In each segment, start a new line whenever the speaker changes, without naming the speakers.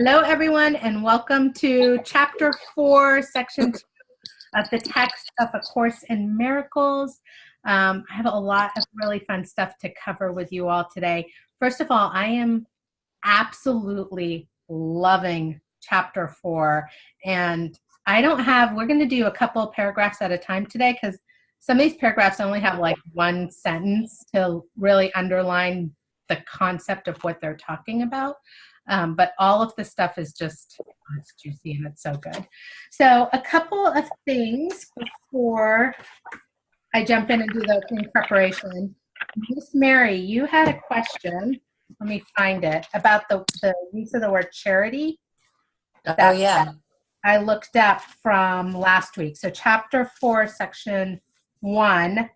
Hello, everyone, and welcome to Chapter 4, Section 2 of the text of A Course in Miracles. I have a lot of really fun stuff to cover with you all today. First of all, I am absolutely loving Chapter 4, and we're going to do a couple of paragraphs at a time today because some of these paragraphs only have like one sentence to really underline the concept of what they're talking about. But all of the stuff is just, it's juicy and it's so good. So a couple of things before I jump in and do the opening preparation. Miss Mary, you had a question, let me find it, about the use of the word charity.
Oh, yeah.
I looked up from last week. So Chapter 4, Section 1,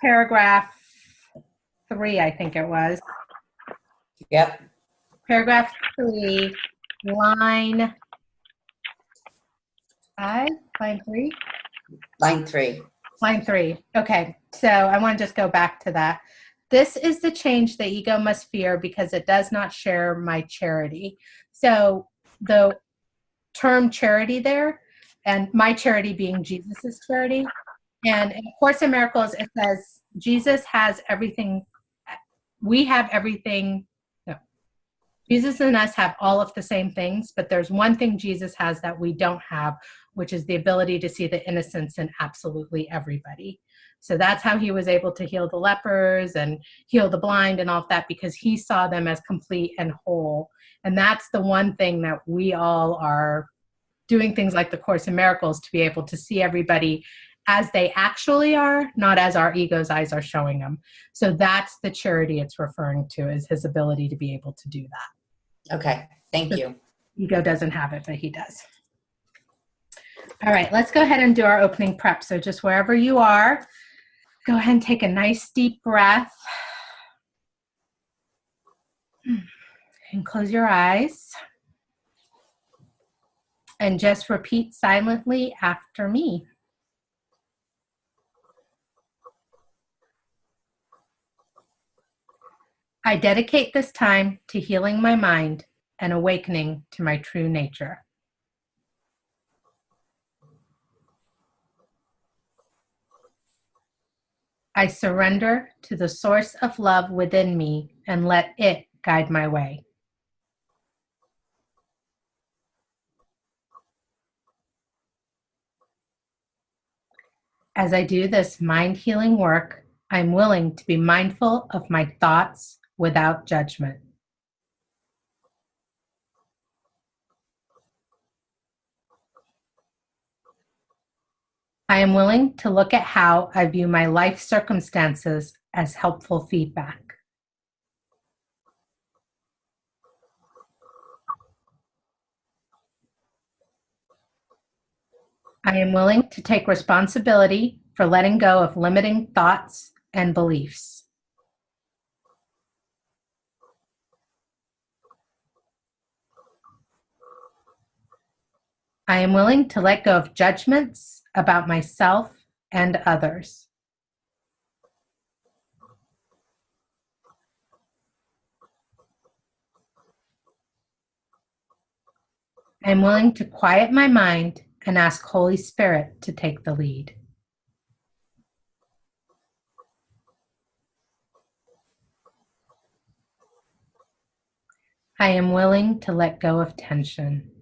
Paragraph 3, I think it was.
Yep.
Paragraph 3, line 5, line 3?
Line 3.
Line 3. Okay, so I want to just go back to that. This is the change the ego must fear because it does not share my charity. So the term charity there, and my charity being Jesus's charity, and in A Course in Miracles, it says Jesus has everything. We have everything. Jesus and us have all of the same things, but there's one thing Jesus has that we don't have, which is the ability to see the innocence in absolutely everybody. So that's how he was able to heal the lepers and heal the blind and all of that, because he saw them as complete and whole. And that's the one thing that we all are doing things like the Course in Miracles to be able to see everybody as they actually are, not as our ego's eyes are showing them. So that's the charity it's referring to, is his ability to be able to do that.
Okay, thank you.
Ego doesn't have it, but he does. All right, let's go ahead and do our opening prep. So just wherever you are, go ahead and take a nice deep breath. And close your eyes. And just repeat silently after me. I dedicate this time to healing my mind and awakening to my true nature. I surrender to the source of love within me and let it guide my way. As I do this mind healing work, I'm willing to be mindful of my thoughts without judgment. I am willing to look at how I view my life circumstances as helpful feedback. I am willing to take responsibility for letting go of limiting thoughts and beliefs. I am willing to let go of judgments about myself and others. I am willing to quiet my mind and ask Holy Spirit to take the lead. I am willing to let go of tension.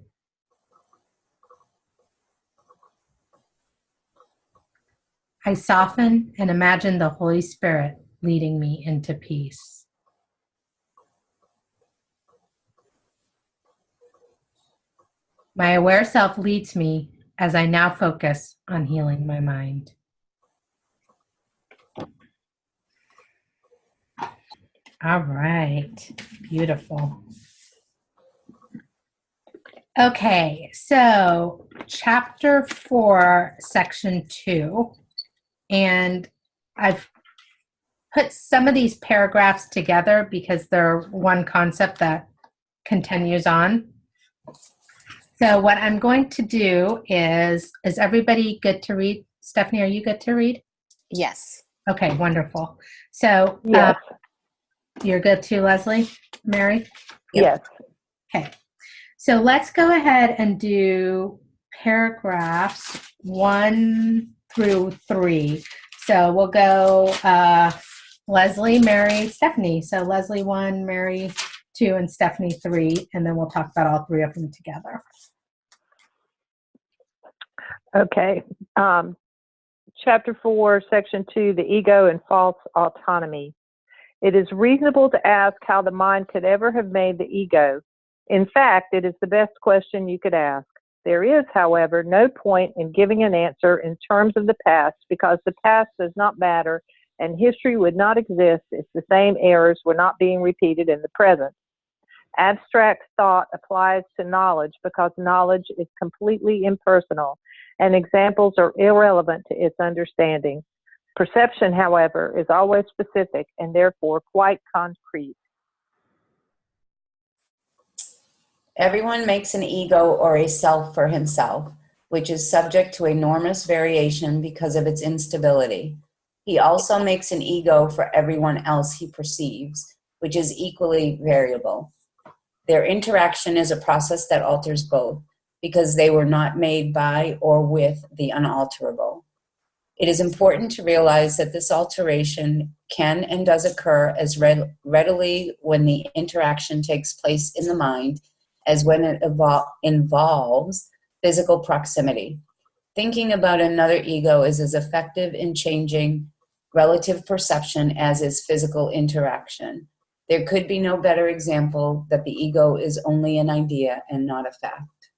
I soften and imagine the Holy Spirit leading me into peace. My aware self leads me as I now focus on healing my mind. All right, beautiful. Okay, so Chapter 4, Section 2. And I've put some of these paragraphs together because they're one concept that continues on. So what I'm going to do is everybody good to read? Stephanie, are you good to read?
Yes.
Okay, wonderful. So you're good too, Leslie? Mary?
Yes.
Okay. So let's go ahead and do paragraphs 1 through 3. So we'll go Leslie, Mary, Stephanie. So Leslie 1, Mary 2, and Stephanie 3, and then we'll talk about all 3 of them together.
Okay. Chapter 4, Section 2, the ego and false autonomy. It is reasonable to ask how the mind could ever have made the ego. In fact, it is the best question you could ask. There is, however, no point in giving an answer in terms of the past because the past does not matter and history would not exist if the same errors were not being repeated in the present. Abstract thought applies to knowledge because knowledge is completely impersonal and examples are irrelevant to its understanding. Perception, however, is always specific and therefore quite concrete.
Everyone makes an ego or a self for himself, which is subject to enormous variation because of its instability. He also makes an ego for everyone else he perceives, which is equally variable. Their interaction is a process that alters both, because they were not made by or with the unalterable. It is important to realize that this alteration can and does occur as readily when the interaction takes place in the mind as when it involves physical proximity. Thinking about another ego is as effective in changing relative perception as is physical interaction. There could be no better example that the ego is only an idea and not a fact.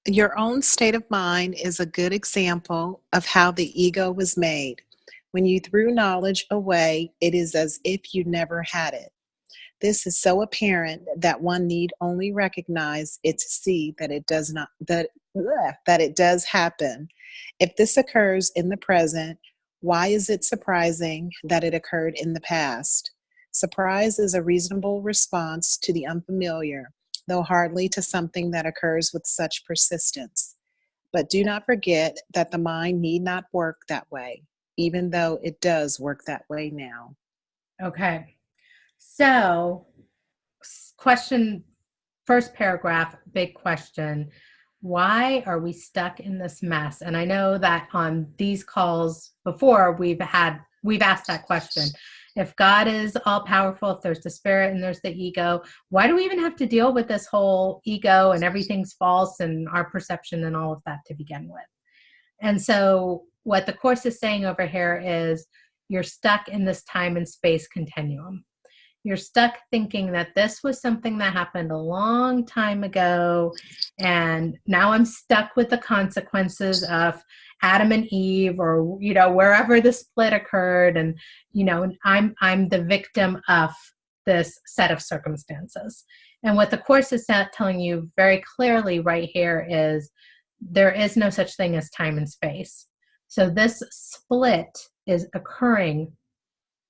Your own state of mind is a good example of how the ego was made. When you threw knowledge away, it is as if you never had it. This is so apparent that one need only recognize it to see that it does not that it does happen. If this occurs in the present, why is it surprising that it occurred in the past? Surprise is a reasonable response to the unfamiliar, though hardly to something that occurs with such persistence. But do not forget that the mind need not work that way, even though it does work that way now.
Okay. So, question, first paragraph, big question. Why are we stuck in this mess? And I know that on these calls before, we've asked that question. If God is all powerful, if there's the spirit and there's the ego, why do we even have to deal with this whole ego and everything's false and our perception and all of that to begin with? And so what the Course is saying over here is you're stuck in this time and space continuum. You're stuck thinking that this was something that happened a long time ago, and now I'm stuck with the consequences of Adam and Eve, or wherever the split occurred, and I'm the victim of this set of circumstances. And what the Course is telling you very clearly right here is there is no such thing as time and space. So this split is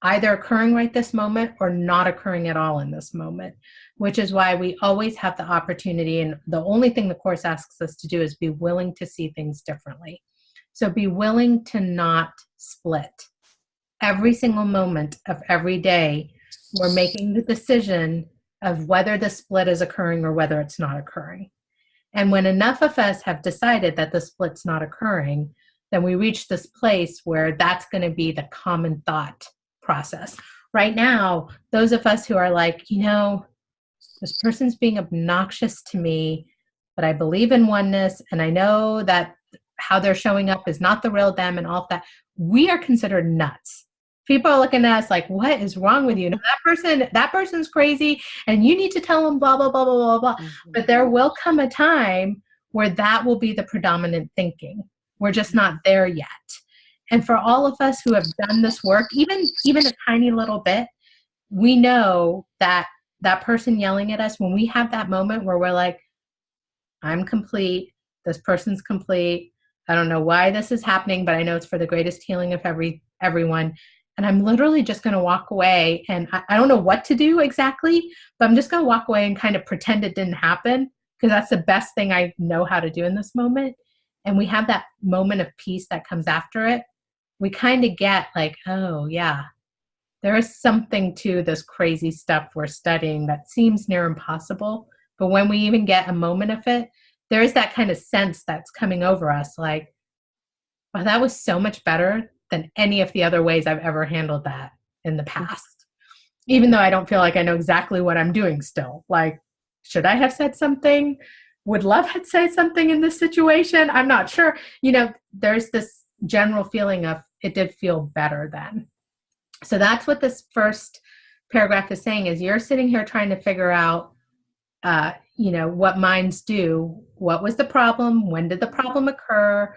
either occurring right this moment or not occurring at all in this moment, which is why we always have the opportunity, and the only thing the Course asks us to do is be willing to see things differently. So be willing to not split. Every single moment of every day, we're making the decision of whether the split is occurring or whether it's not occurring. And when enough of us have decided that the split's not occurring, then we reach this place where that's going to be the common thought process. Right now, those of us who are like, this person's being obnoxious to me, but I believe in oneness, and I know that how they're showing up is not the real them and all of that, we are considered nuts. People are looking at us like, what is wrong with you? That person's crazy, and you need to tell them blah, blah, blah, blah, blah, blah. Mm-hmm. But there will come a time where that will be the predominant thinking. We're just not there yet. And for all of us who have done this work, even a tiny little bit, we know that that person yelling at us, when we have that moment where we're like, I'm complete, this person's complete, I don't know why this is happening, but I know it's for the greatest healing of everyone. And I'm literally just going to walk away, and I don't know what to do exactly, but I'm just going to walk away and kind of pretend it didn't happen, because that's the best thing I know how to do in this moment. And we have that moment of peace that comes after it. We kind of get like, oh yeah, there is something to this crazy stuff we're studying that seems near impossible. But when we even get a moment of it, there is that kind of sense that's coming over us like, wow, that was so much better than any of the other ways I've ever handled that in the past. Even though I don't feel like I know exactly what I'm doing still. Like, should I have said something? Would love had said something in this situation? I'm not sure. There's this general feeling of it did feel better then. So that's what this first paragraph is saying is you're sitting here trying to figure out, what minds do. What was the problem? When did the problem occur?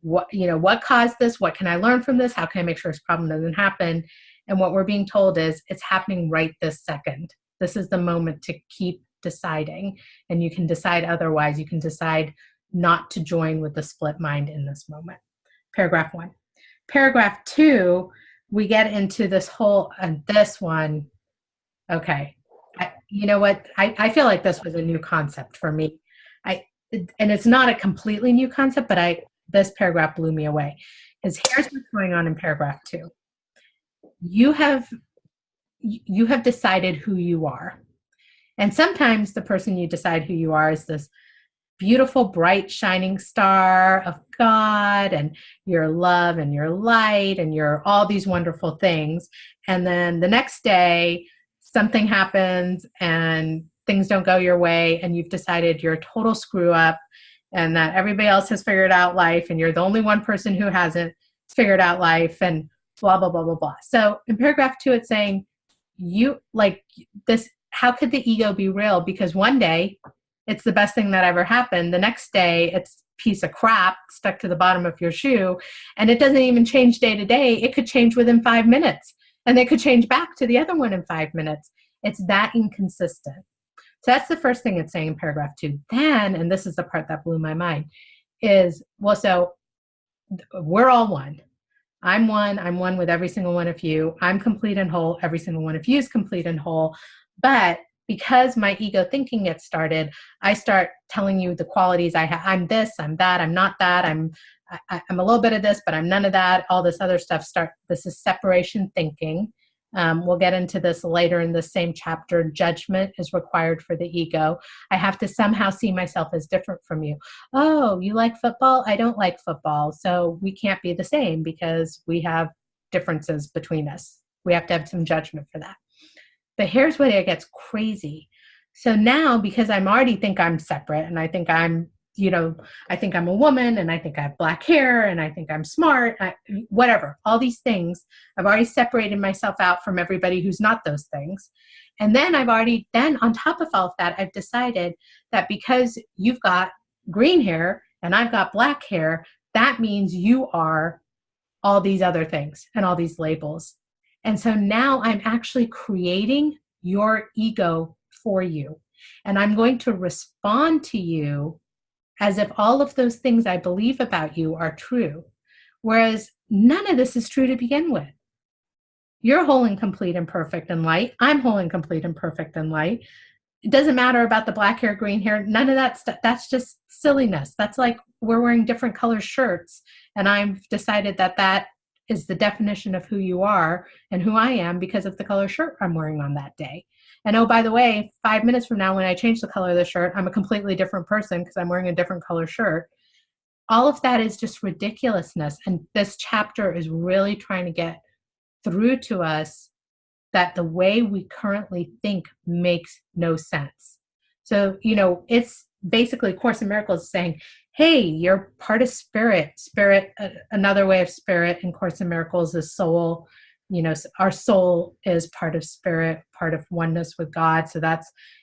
What caused this? What can I learn from this? How can I make sure this problem doesn't happen? And what we're being told is it's happening right this second. This is the moment to keep deciding. And you can decide otherwise. You can decide not to join with the split mind in this moment. Paragraph 1. Paragraph 2, we get into this whole, this one, okay. You know what? I feel like this was a new concept for me. And it's not a completely new concept, but this paragraph blew me away. Because here's what's going on in paragraph 2. You have decided who you are. And sometimes the person you decide who you are is this beautiful, bright, shining star of God, and your love and your light and your all these wonderful things. And then the next day, something happens and things don't go your way, and you've decided you're a total screw up and that everybody else has figured out life and you're the only one person who hasn't figured out life and blah, blah, blah, blah, blah. So in paragraph 2, it's saying you like this, how could the ego be real? Because one day it's the best thing that ever happened. The next day it's a piece of crap stuck to the bottom of your shoe, and it doesn't even change day to day. It could change within 5 minutes, and they could change back to the other one in 5 minutes. It's that inconsistent. So that's the first thing it's saying in paragraph 2. Then, and this is the part that blew my mind, is, well, so we're all one. I'm one with every single one of you. I'm complete and whole. Every single one of you is complete and whole. But because my ego thinking gets started, I start telling you the qualities I have. I'm this, I'm that, I'm not that, I'm a little bit of this, but I'm none of that. All this other stuff this is separation thinking. We'll get into this later in the same chapter. Judgment is required for the ego. I have to somehow see myself as different from you. Oh, you like football? I don't like football. So we can't be the same because we have differences between us. We have to have some judgment for that. But here's where it gets crazy. So now, because I already think I'm separate, and I think I'm a woman, and I think I have black hair, and I think I'm smart, whatever, all these things, I've already separated myself out from everybody who's not those things. And then then on top of all of that, I've decided that because you've got green hair and I've got black hair, that means you are all these other things and all these labels. And so now I'm actually creating your ego for you. And I'm going to respond to you as if all of those things I believe about you are true. Whereas none of this is true to begin with. You're whole and complete and perfect and light. I'm whole and complete and perfect and light. It doesn't matter about the black hair, green hair, none of that stuff. That's just silliness. That's like we're wearing different color shirts. And I've decided that is the definition of who you are and who I am because of the color shirt I'm wearing on that day. And oh, by the way, 5 minutes from now, when I change the color of the shirt, I'm a completely different person because I'm wearing a different color shirt. All of that is just ridiculousness. And this chapter is really trying to get through to us that the way we currently think makes no sense. So, it's basically Course in Miracles saying, hey, you're part of spirit. Spirit, another way of spirit in Course in Miracles is soul. Our soul is part of spirit, part of oneness with God. So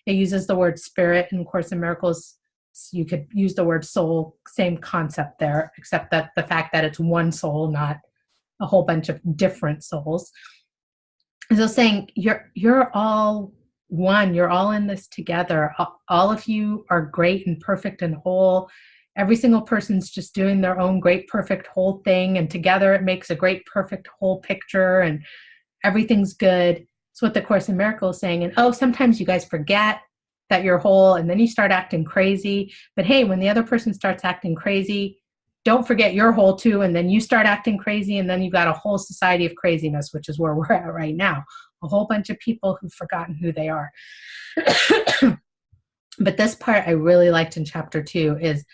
it uses the word spirit in Course in Miracles. You could use the word soul, same concept there, except that the fact that it's one soul, not a whole bunch of different souls. So saying you're all one, you're all in this together. All of you are great and perfect and whole. Every single person's just doing their own great, perfect, whole thing. And together it makes a great, perfect, whole picture and everything's good. It's what the Course in Miracles is saying. And sometimes you guys forget that you're whole and then you start acting crazy. But hey, when the other person starts acting crazy, don't forget you're whole too, and then you start acting crazy, and then you've got a whole society of craziness, which is where we're at right now. A whole bunch of people who've forgotten who they are. But this part I really liked in chapter 2 is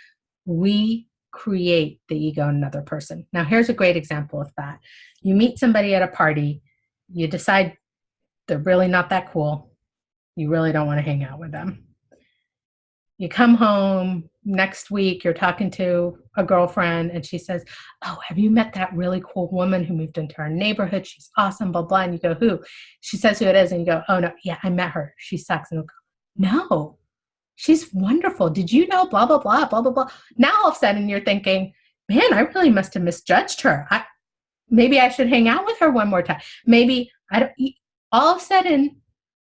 we create the ego in another person. Now, here's a great example of that. You meet somebody at a party, you decide they're really not that cool. You really don't want to hang out with them. You come home next week, you're talking to a girlfriend, and she says, oh, have you met that really cool woman who moved into our neighborhood? She's awesome, blah, blah. And you go, who? She says who it is, and you go, oh, no, yeah, I met her. She sucks. And you go, no, she's wonderful. Did you know blah, blah, blah, blah, blah, blah. Now all of a sudden you're thinking, man, I really must have misjudged her. Maybe I should hang out with her one more time. Maybe I don't. All of a sudden,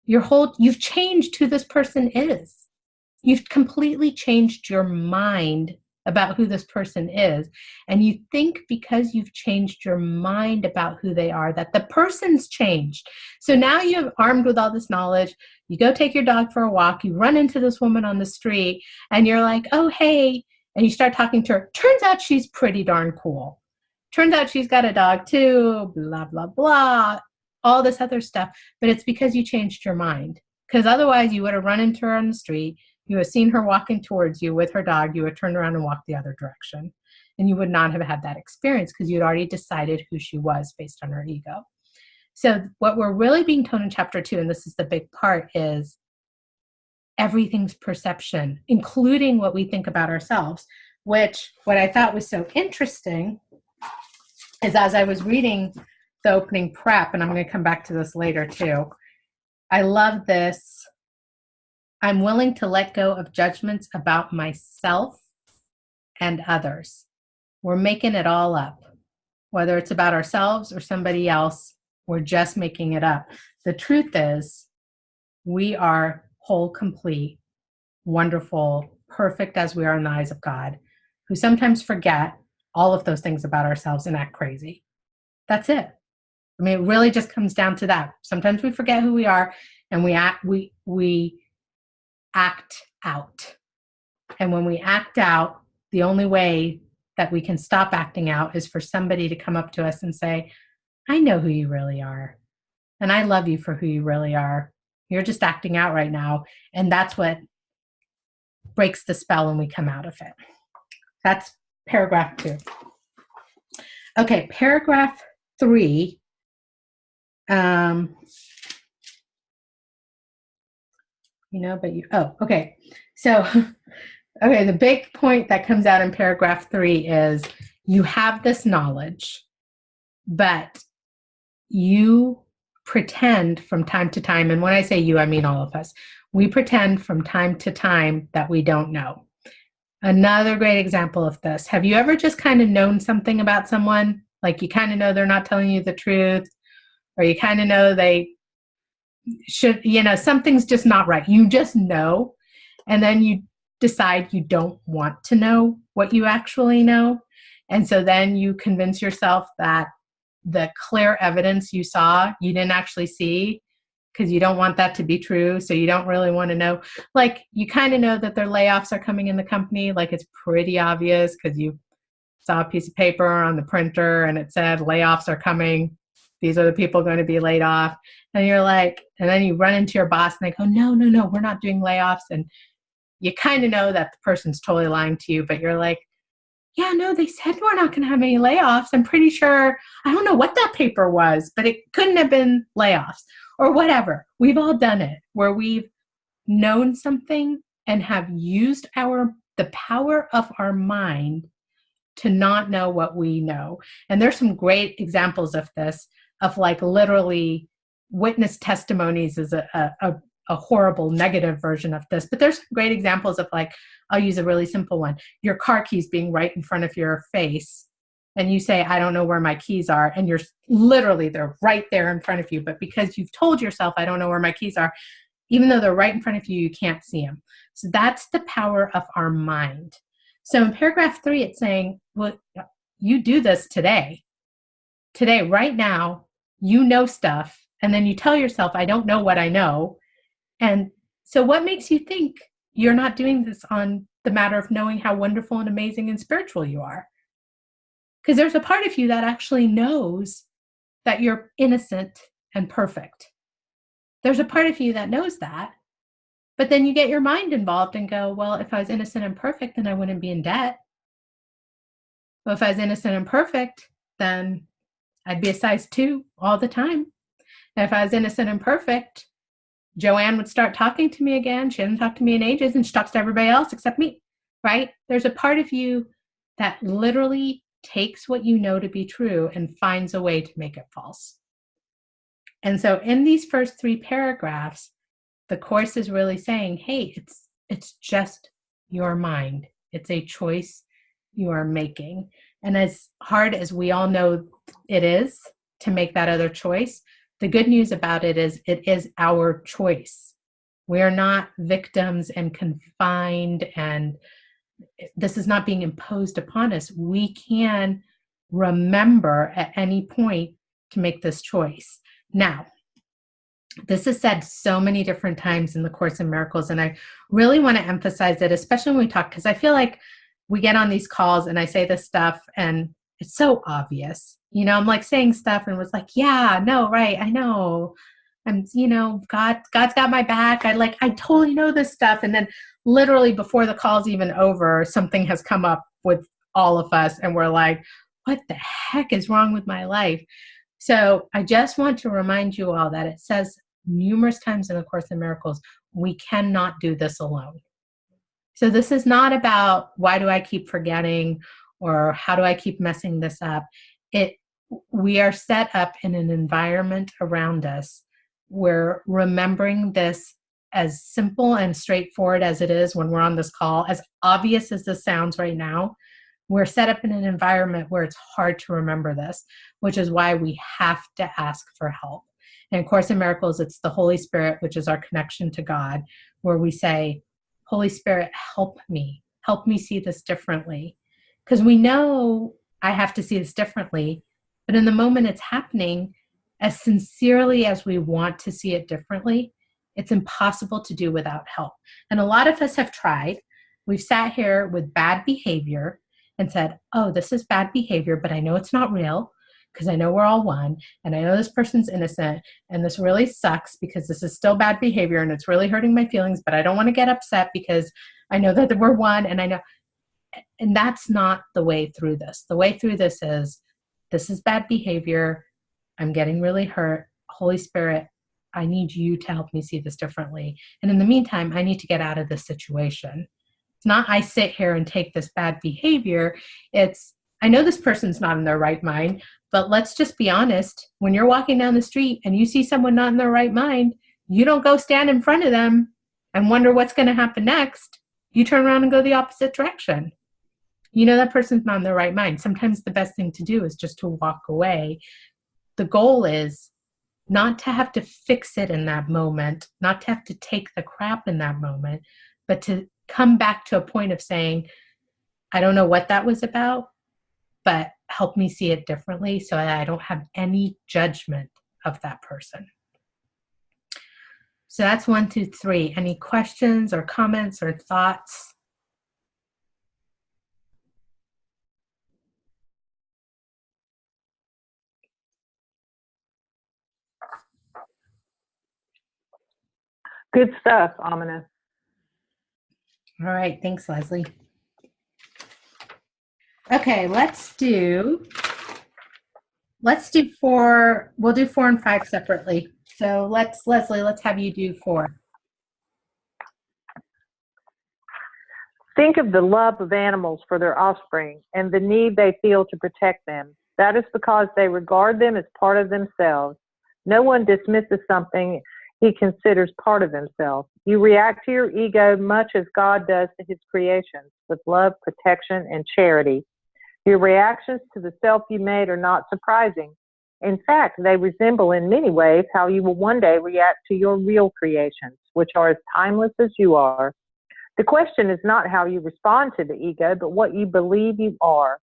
you've changed who this person is. You've completely changed your mind about who this person is. And you think because you've changed your mind about who they are, that the person's changed. So now you're armed with all this knowledge. You go take your dog for a walk. You run into this woman on the street and you're like, oh, hey. And you start talking to her. Turns out she's pretty darn cool. Turns out she's got a dog too, blah, blah, blah, all this other stuff. But it's because you changed your mind. Because otherwise you would have run into her on the street. You would have seen her walking towards you with her dog. You would turn around and walk the other direction. And you would not have had that experience because you'd already decided who she was based on her ego. So what we're really being told in chapter 2, and this is the big part, is everything's perception, including what we think about ourselves, which what I thought was so interesting is as I was reading the opening prep, and I'm going to come back to this later too, I love this. I'm willing to let go of judgments about myself and others. We're making it all up. Whether it's about ourselves or somebody else, we're just making it up. The truth is, we are whole, complete, wonderful, perfect as we are in the eyes of God, who sometimes forget all of those things about ourselves and act crazy. That's it. I mean, it really just comes down to that. Sometimes we forget who we are and we act out. And when we act out, the only way that we can stop acting out is for somebody to come up to us and say, I know who you really are. And I love you for who you really are. You're just acting out right now. And that's what breaks the spell and we come out of it. That's paragraph 2. Okay, paragraph 3. Okay. So, okay, the big point that comes out in paragraph 3 is you have this knowledge, but you pretend from time to time, and when I say you, I mean all of us, we pretend from time to time that we don't know. Another great example of this, have you ever just kind of known something about someone? Like you kind of know they're not telling you the truth, or you kind of know they should, something's just not right. You just know, and then you decide you don't want to know what you actually know. And so then you convince yourself that the clear evidence you saw, you didn't actually see because you don't want that to be true. So you don't really want to know. Like you kind of know that their layoffs are coming in the company. Like it's pretty obvious because you saw a piece of paper on the printer and it said layoffs are coming. These are the people going to be laid off. And you're like, and then you run into your boss and they go, no, we're not doing layoffs. And you kind of know that the person's totally lying to you, but you're like, yeah, no, they said we're not going to have any layoffs. I'm pretty sure, I don't know what that paper was, but it couldn't have been layoffs or whatever. We've all done it where we've known something and have used the power of our mind to not know what we know. And there's some great examples of this, of like literally witness testimonies is a horrible negative version of this, but there's great examples of like, I'll use a really simple one. Your car keys being right in front of your face and you say, I don't know where my keys are. And you're literally, they're right there in front of you. But because you've told yourself, I don't know where my keys are, even though they're right in front of you, you can't see them. So that's the power of our mind. So in paragraph 3, it's saying, well, you do this today. Today, right now, you know stuff. And then you tell yourself, I don't know what I know. And so what makes you think you're not doing this on the matter of knowing how wonderful and amazing and spiritual you are? Because there's a part of you that actually knows that you're innocent and perfect. There's a part of you that knows that. But then you get your mind involved and go, well, if I was innocent and perfect, then I wouldn't be in debt. Well, if I was innocent and perfect, then I'd be a size 2 all the time. And if I was innocent and perfect, Joanne would start talking to me again. She hasn't talked to me in ages, and she talks to everybody else except me, right? There's a part of you that literally takes what you know to be true and finds a way to make it false. And so in these first 3 paragraphs, the Course is really saying, hey, it's just your mind. It's a choice you are making. And as hard as we all know it is to make that other choice, the good news about it is our choice. We are not victims and confined, and this is not being imposed upon us. We can remember at any point to make this choice. Now, this is said so many different times in the Course in Miracles, and I really want to emphasize it, especially when we talk, because I feel like we get on these calls and I say this stuff and it's so obvious. You know, I'm like saying stuff and was like, yeah, no, right, I know. I'm, God's got my back. I totally know this stuff. And then literally before the call's even over, something has come up with all of us and we're like, what the heck is wrong with my life? So I just want to remind you all that it says numerous times in the Course in Miracles, we cannot do this alone. So this is not about why do I keep forgetting or how do I keep messing this up. We are set up in an environment around us where remembering this, as simple and straightforward as it is when we're on this call, as obvious as this sounds right now, we're set up in an environment where it's hard to remember this, which is why we have to ask for help. And of Course in Miracles, it's the Holy Spirit, which is our connection to God, where we say, Holy Spirit, help me see this differently. Because we know I have to see this differently, but in the moment it's happening, as sincerely as we want to see it differently, it's impossible to do without help. And a lot of us have tried. We've sat here with bad behavior and said, oh, this is bad behavior, but I know it's not real because I know we're all one, and I know this person's innocent, and this really sucks because this is still bad behavior and it's really hurting my feelings, but I don't want to get upset because I know that we're one, and I know. And that's not the way through this. The way through this is bad behavior. I'm getting really hurt. Holy Spirit, I need you to help me see this differently. And in the meantime, I need to get out of this situation. It's not I sit here and take this bad behavior. It's I know this person's not in their right mind, but let's just be honest. When you're walking down the street and you see someone not in their right mind, you don't go stand in front of them and wonder what's going to happen next. You turn around and go the opposite direction. You know that person's not in their right mind. Sometimes the best thing to do is just to walk away. The goal is not to have to fix it in that moment, not to have to take the crap in that moment, but to come back to a point of saying, I don't know what that was about, but help me see it differently so that I don't have any judgment of that person. So that's 1, 2, 3. Any questions or comments or thoughts?
Good stuff, Amina.
All right. Thanks, Leslie. Okay, let's do 4. We'll do 4 and 5 separately. So Leslie, let's have you do 4.
Think of the love of animals for their offspring and the need they feel to protect them. That is because they regard them as part of themselves. No one dismisses something he considers part of himself. You react to your ego much as God does to his creations, with love, protection, and charity. Your reactions to the self you made are not surprising. In fact, they resemble in many ways how you will one day react to your real creations, which are as timeless as you are. The question is not how you respond to the ego, but what you believe you are.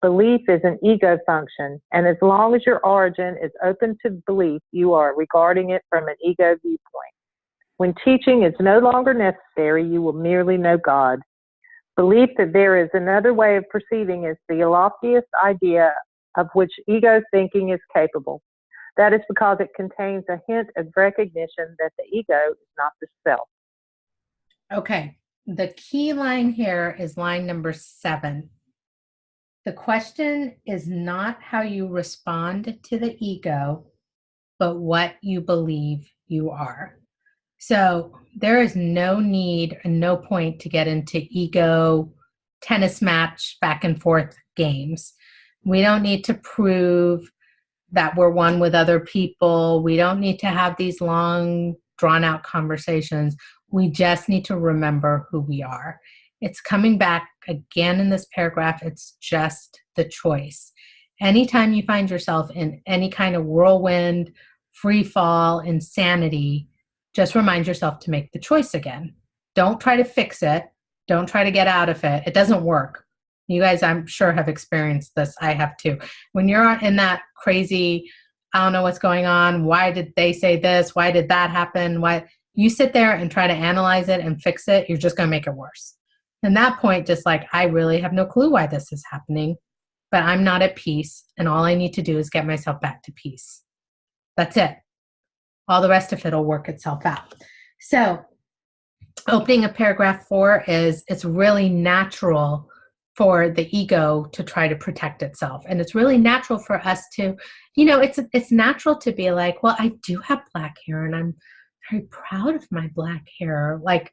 Belief is an ego function, and as long as your origin is open to belief, you are regarding it from an ego viewpoint. When teaching is no longer necessary, you will merely know God. Belief that there is another way of perceiving is the loftiest idea of which ego thinking is capable. That is because it contains a hint of recognition that the ego is not the self.
Okay. The key line here is line number 7. The question is not how you respond to the ego, but what you believe you are. So there is no need and no point to get into ego tennis match back and forth games. We don't need to prove that we're one with other people. We don't need to have these long, drawn out conversations. We just need to remember who we are. It's coming back again in this paragraph. It's just the choice. Anytime you find yourself in any kind of whirlwind, free fall, insanity, just remind yourself to make the choice again. Don't try to fix it. Don't try to get out of it. It doesn't work. You guys, I'm sure, have experienced this. I have too. When you're in that crazy, I don't know what's going on. Why did they say this? Why did that happen? Why? You sit there and try to analyze it and fix it, you're just going to make it worse. And that point, just like, I really have no clue why this is happening, but I'm not at peace. And all I need to do is get myself back to peace. That's it. All the rest of it will work itself out. So opening of paragraph 4 is it's really natural for the ego to try to protect itself. And it's really natural for us to, it's natural to be like, well, I do have black hair and I'm very proud of my black hair. Like,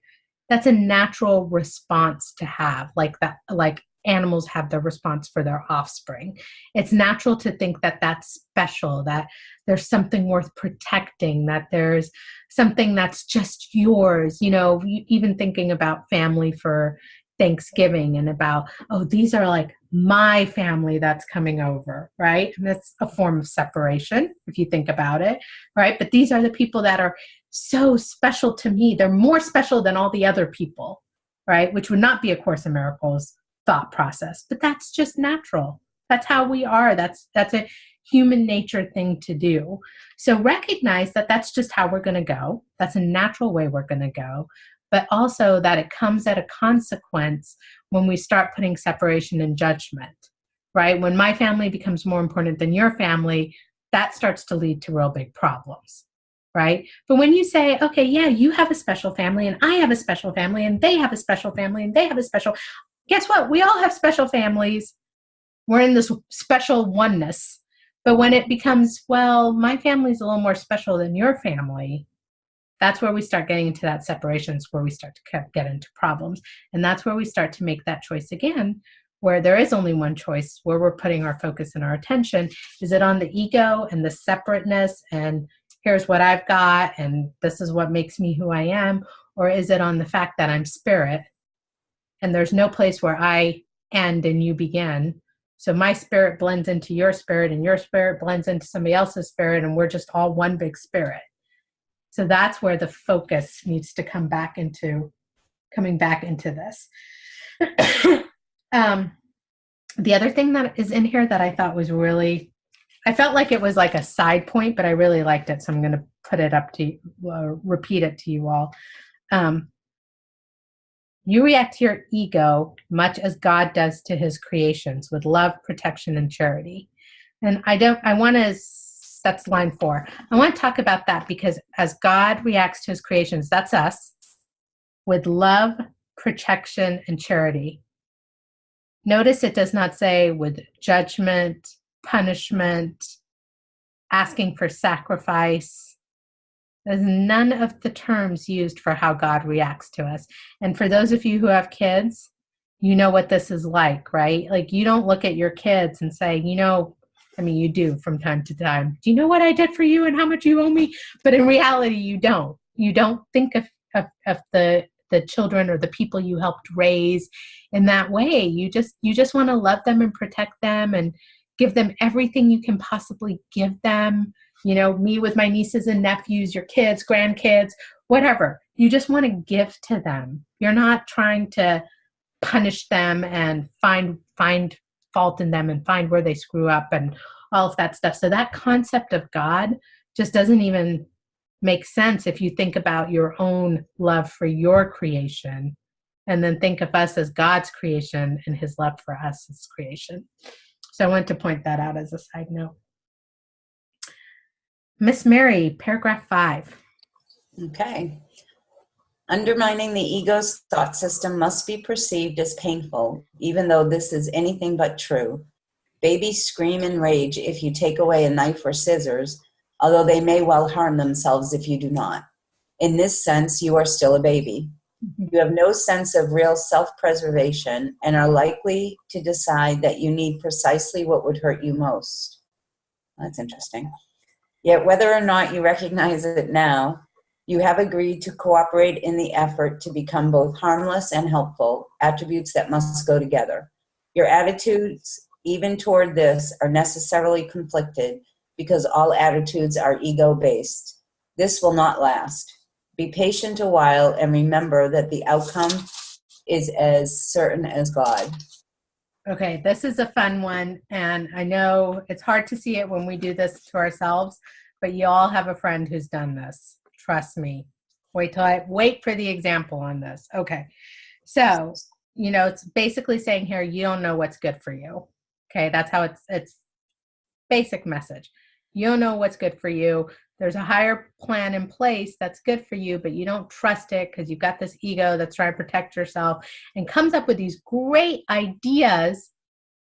that's a natural response to have, like that, like animals have their response for their offspring. It's natural to think that that's special, that there's something worth protecting, that there's something that's just yours. Even thinking about family for Thanksgiving and about, oh, these are like my family that's coming over, right? And that's a form of separation if you think about it, right? But these are the people that are so special to me. They're more special than all the other people, right? Which would not be a Course in Miracles thought process, but that's just natural. That's how we are. That's a human nature thing to do. So recognize that that's just how we're going to go. That's a natural way we're going to go, but also that it comes at a consequence when we start putting separation and judgment, right? When my family becomes more important than your family, that starts to lead to real big problems, right? But when you say, okay, yeah, you have a special family and I have a special family and they have a special family and they have a special, guess what? We all have special families. We're in this special oneness. But when it becomes, well, my family's a little more special than your family, that's where we start getting into that separation. It's where we start to get into problems. And that's where we start to make that choice again, where there is only one choice, where we're putting our focus and our attention. Is it on the ego and the separateness and here's what I've got and this is what makes me who I am? Or is it on the fact that I'm spirit and there's no place where I end and you begin? So my spirit blends into your spirit and your spirit blends into somebody else's spirit and we're just all one big spirit. So that's where the focus needs to coming back into this. The other thing that is in here that I thought was really, I felt like it was like a side point, but I really liked it. So I'm going to put it up to repeat it to you all. You react to your ego much as God does to his creations with love, protection, and charity. And that's line 4. I want to talk about that because as God reacts to his creations, that's us, with love, protection, and charity. Notice it does not say with judgment, punishment, asking for sacrifice. There's none of the terms used for how God reacts to us. And for those of you who have kids, you know what this is like, right? Like you don't look at your kids and say, you do from time to time. Do you know what I did for you and how much you owe me? But in reality, you don't. You don't think of the children or the people you helped raise in that way. You just want to love them and protect them and give them everything you can possibly give them. Me with my nieces and nephews, your kids, grandkids, whatever. You just want to give to them. You're not trying to punish them and find fault in them and find where they screw up and all of that stuff. So that concept of God just doesn't even make sense if you think about your own love for your creation and then think of us as God's creation and his love for us as creation. So I want to point that out as a side note. Miss Mary, paragraph 5.
Okay. Undermining the ego's thought system must be perceived as painful, even though this is anything but true. Babies scream in rage if you take away a knife or scissors, although they may well harm themselves if you do not. In this sense, you are still a baby. You have no sense of real self-preservation and are likely to decide that you need precisely what would hurt you most. That's interesting. Yet whether or not you recognize it now, you have agreed to cooperate in the effort to become both harmless and helpful, attributes that must go together. Your attitudes, even toward this, are necessarily conflicted because all attitudes are ego-based. This will not last. Be patient a while and remember that the outcome is as certain as God.
Okay, this is a fun one, and I know it's hard to see it when we do this to ourselves, but you all have a friend who's done this. Trust me. Wait for the example on this. Okay, so it's basically saying here, you don't know what's good for you. Okay, that's how it's basic message. You don't know what's good for you. There's a higher plan in place that's good for you, but you don't trust it because you've got this ego that's trying to protect yourself and comes up with these great ideas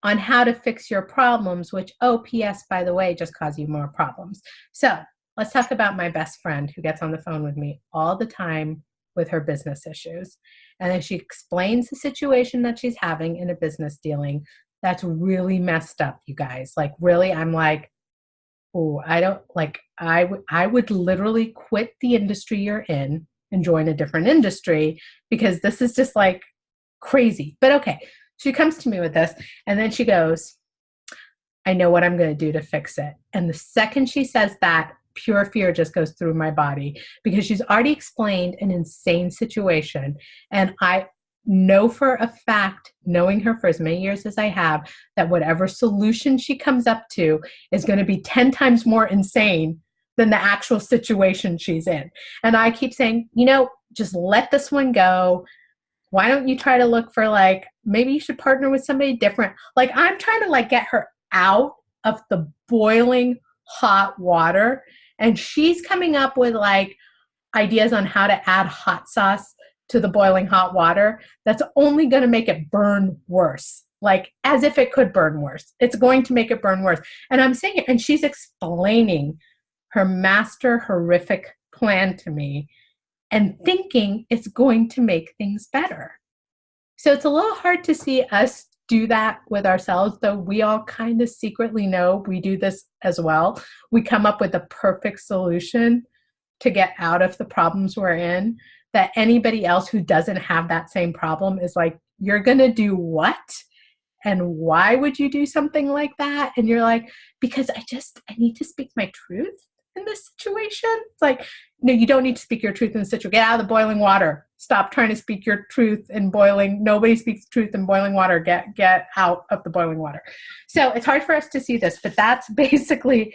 on how to fix your problems, which, P.S., by the way, just cause you more problems. So let's talk about my best friend who gets on the phone with me all the time with her business issues. And then she explains the situation that she's having in a business dealing. That's really messed up, you guys. Like, really, I'm like, oh, I would literally quit the industry you're in and join a different industry because this is just like crazy. But okay, she comes to me with this and then she goes, I know what I'm going to do to fix it. And the second she says that, pure fear just goes through my body because she's already explained an insane situation. And I know for a fact, knowing her for as many years as I have, that whatever solution she comes up to is going to be 10 times more insane than the actual situation she's in. And I keep saying, just let this one go. Why don't you try to look for maybe you should partner with somebody different. I'm trying to get her out of the boiling hot water. And she's coming up with ideas on how to add hot sauce to the boiling hot water that's only going to make it burn worse. As if it could burn worse. It's going to make it burn worse. And I'm saying it, and she's explaining her master horrific plan to me and thinking it's going to make things better. So it's a little hard to see us do that with ourselves, though we all kind of secretly know we do this as well. We come up with the perfect solution to get out of the problems we're in, that anybody else who doesn't have that same problem is like, you're going to do what? And why would you do something like that? And you're like, because I need to speak my truth in this situation. It's no, you don't need to speak your truth in the situation. Get out of the boiling water. Stop trying to speak your truth in boiling. Nobody speaks truth in boiling water. Get out of the boiling water. So it's hard for us to see this, but that's basically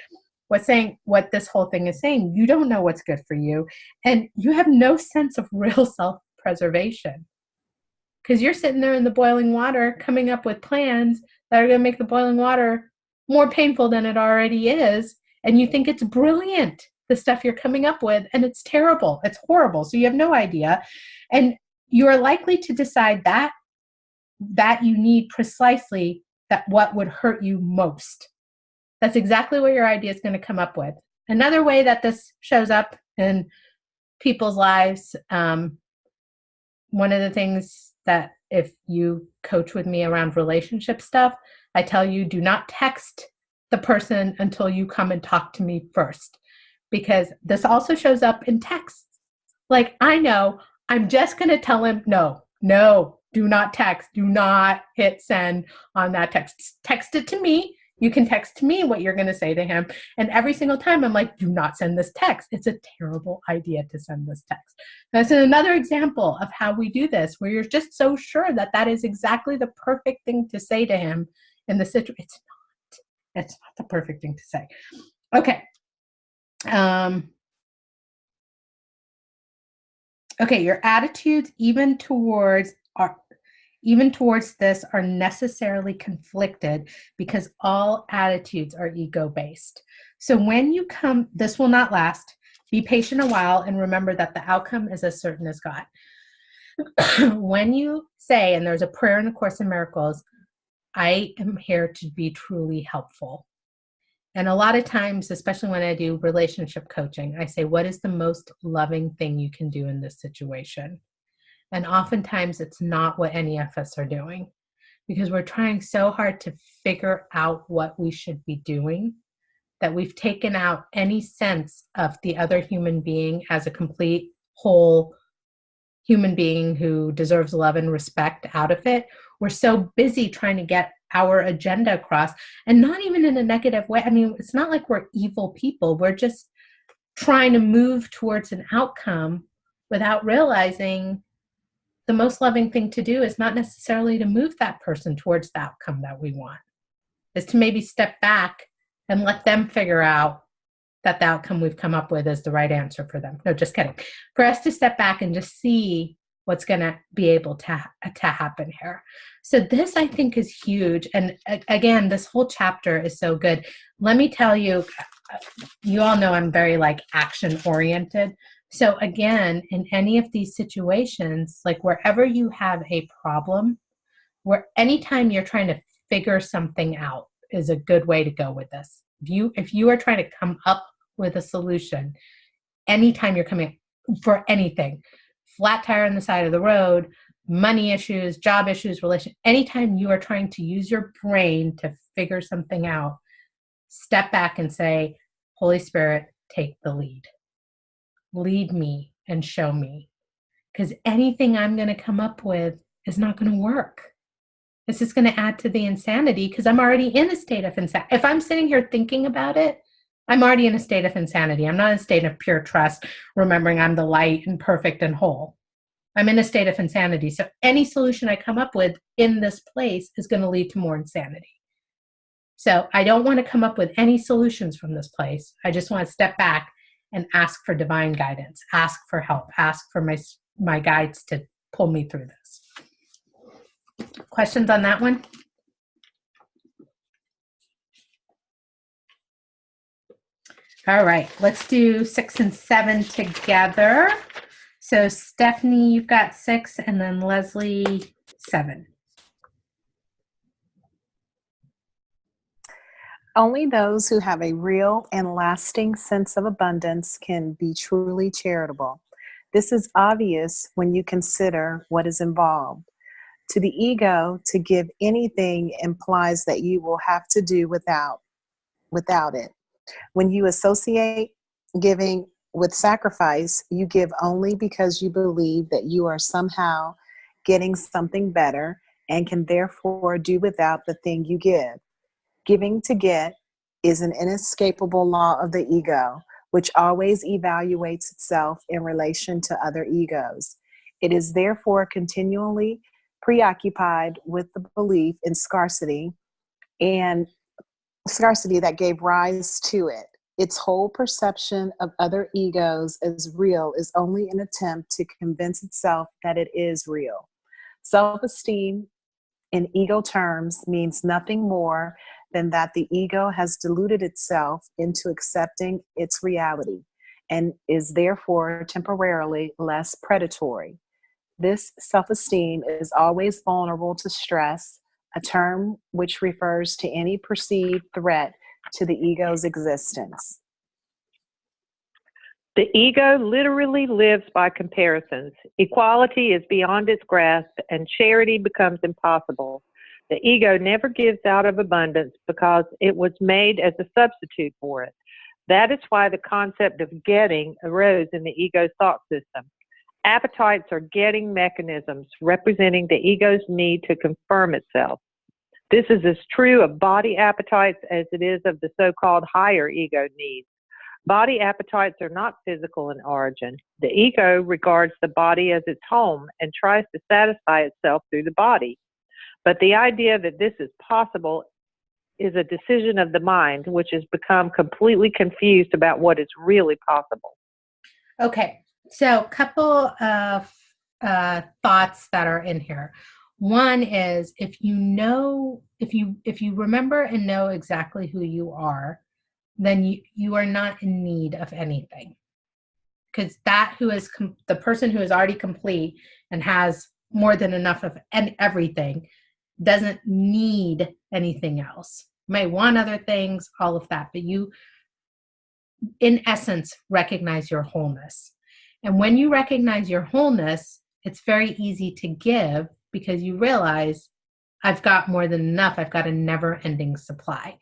what this whole thing is saying. You don't know what's good for you, and you have no sense of real self-preservation because you're sitting there in the boiling water coming up with plans that are going to make the boiling water more painful than it already is, and you think it's brilliant, the stuff you're coming up with, and it's terrible. It's horrible. So you have no idea, and you are likely to decide that you need precisely that what would hurt you most. That's exactly what your idea is going to come up with. Another way that this shows up in people's lives, one of the things that if you coach with me around relationship stuff, I tell you, do not text the person until you come and talk to me first, because this also shows up in texts. I know I'm just going to tell him, no, do not text. Do not hit send on that text. Text it to me. You can text to me what you're going to say to him. And every single time I'm like, do not send this text. It's a terrible idea to send this text. That's another example of how we do this, where you're just so sure that is exactly the perfect thing to say to him in the situation. It's not the perfect thing to say. Okay. Okay, your attitudes, even towards are even towards this are necessarily conflicted because all attitudes are ego-based. So when you come, this will not last. Be patient a while and remember that the outcome is as certain as God. When you say, and there's a prayer in the Course in Miracles, I am here to be truly helpful. And a lot of times, especially when I do relationship coaching, I say, what is the most loving thing you can do in this situation? And oftentimes it's not what any of us are doing, because we're trying so hard to figure out what we should be doing that we've taken out any sense of the other human being as a complete whole human being who deserves love and respect out of it. We're so busy trying to get our agenda across, and not even in a negative way. I mean, it's not like we're evil people. We're just trying to move towards an outcome without realizing the most loving thing to do is not necessarily to move that person towards the outcome that we want. Is to maybe step back and let them figure out that the outcome we've come up with is the right answer for them. No, just kidding. For us to step back and just see what's going to be able to happen here. So this, I think, is huge. And again, this whole chapter is so good. Let me tell you, you all know I'm very action oriented. So again, in any of these situations, wherever you have a problem, where anytime you're trying to figure something out is a good way to go with this. If you are trying to come up with a solution, anytime you're coming for anything, flat tire on the side of the road, money issues, job issues, anytime you are trying to use your brain to figure something out, step back and say, Holy Spirit, take the lead. Lead me and show me. Because anything I'm going to come up with is not going to work. It's just going to add to the insanity because I'm already in a state of insanity. If I'm sitting here thinking about it, I'm already in a state of insanity. I'm not in a state of pure trust, remembering I'm the light and perfect and whole. I'm in a state of insanity. So any solution I come up with in this place is going to lead to more insanity. So I don't want to come up with any solutions from this place. I just want to step back and ask for divine guidance, ask for help, ask for my guides to pull me through this. Questions on that one? All right, let's do 6 and 7 together. So Stephanie, you've got 6, and then Leslie, 7.
Only those who have a real and lasting sense of abundance can be truly charitable. This is obvious when you consider what is involved. To the ego, to give anything implies that you will have to do without it. When you associate giving with sacrifice, you give only because you believe that you are somehow getting something better and can therefore do without the thing you give. Giving to get is an inescapable law of the ego, which always evaluates itself in relation to other egos. It is therefore continually preoccupied with the belief in scarcity that gave rise to it. Its whole perception of other egos as real is only an attempt to convince itself that it is real. Self-esteem in ego terms means nothing more than that the ego has deluded itself into accepting its reality and is therefore temporarily less predatory. This self-esteem is always vulnerable to stress, a term which refers to any perceived threat to the ego's existence.
The ego literally lives by comparisons. Equality is beyond its grasp, and charity becomes impossible. The ego never gives out of abundance because it was made as a substitute for it. That is why the concept of getting arose in the ego's thought system. Appetites are getting mechanisms representing the ego's need to confirm itself. This is as true of body appetites as it is of the so-called higher ego needs. Body appetites are not physical in origin. The ego regards the body as its home and tries to satisfy itself through the body. But the idea that this is possible is a decision of the mind, which has become completely confused about what is really possible.
Okay, so a couple of thoughts that are in here. One is, if you remember and know exactly who you are, then you are not in need of anything. Because the person who is already complete and has more than enough of everything doesn't need anything else. May want other things, all of that, but you, in essence, recognize your wholeness. And when you recognize your wholeness, it's very easy to give, because you realize, I've got more than enough. I've got a never-ending supply.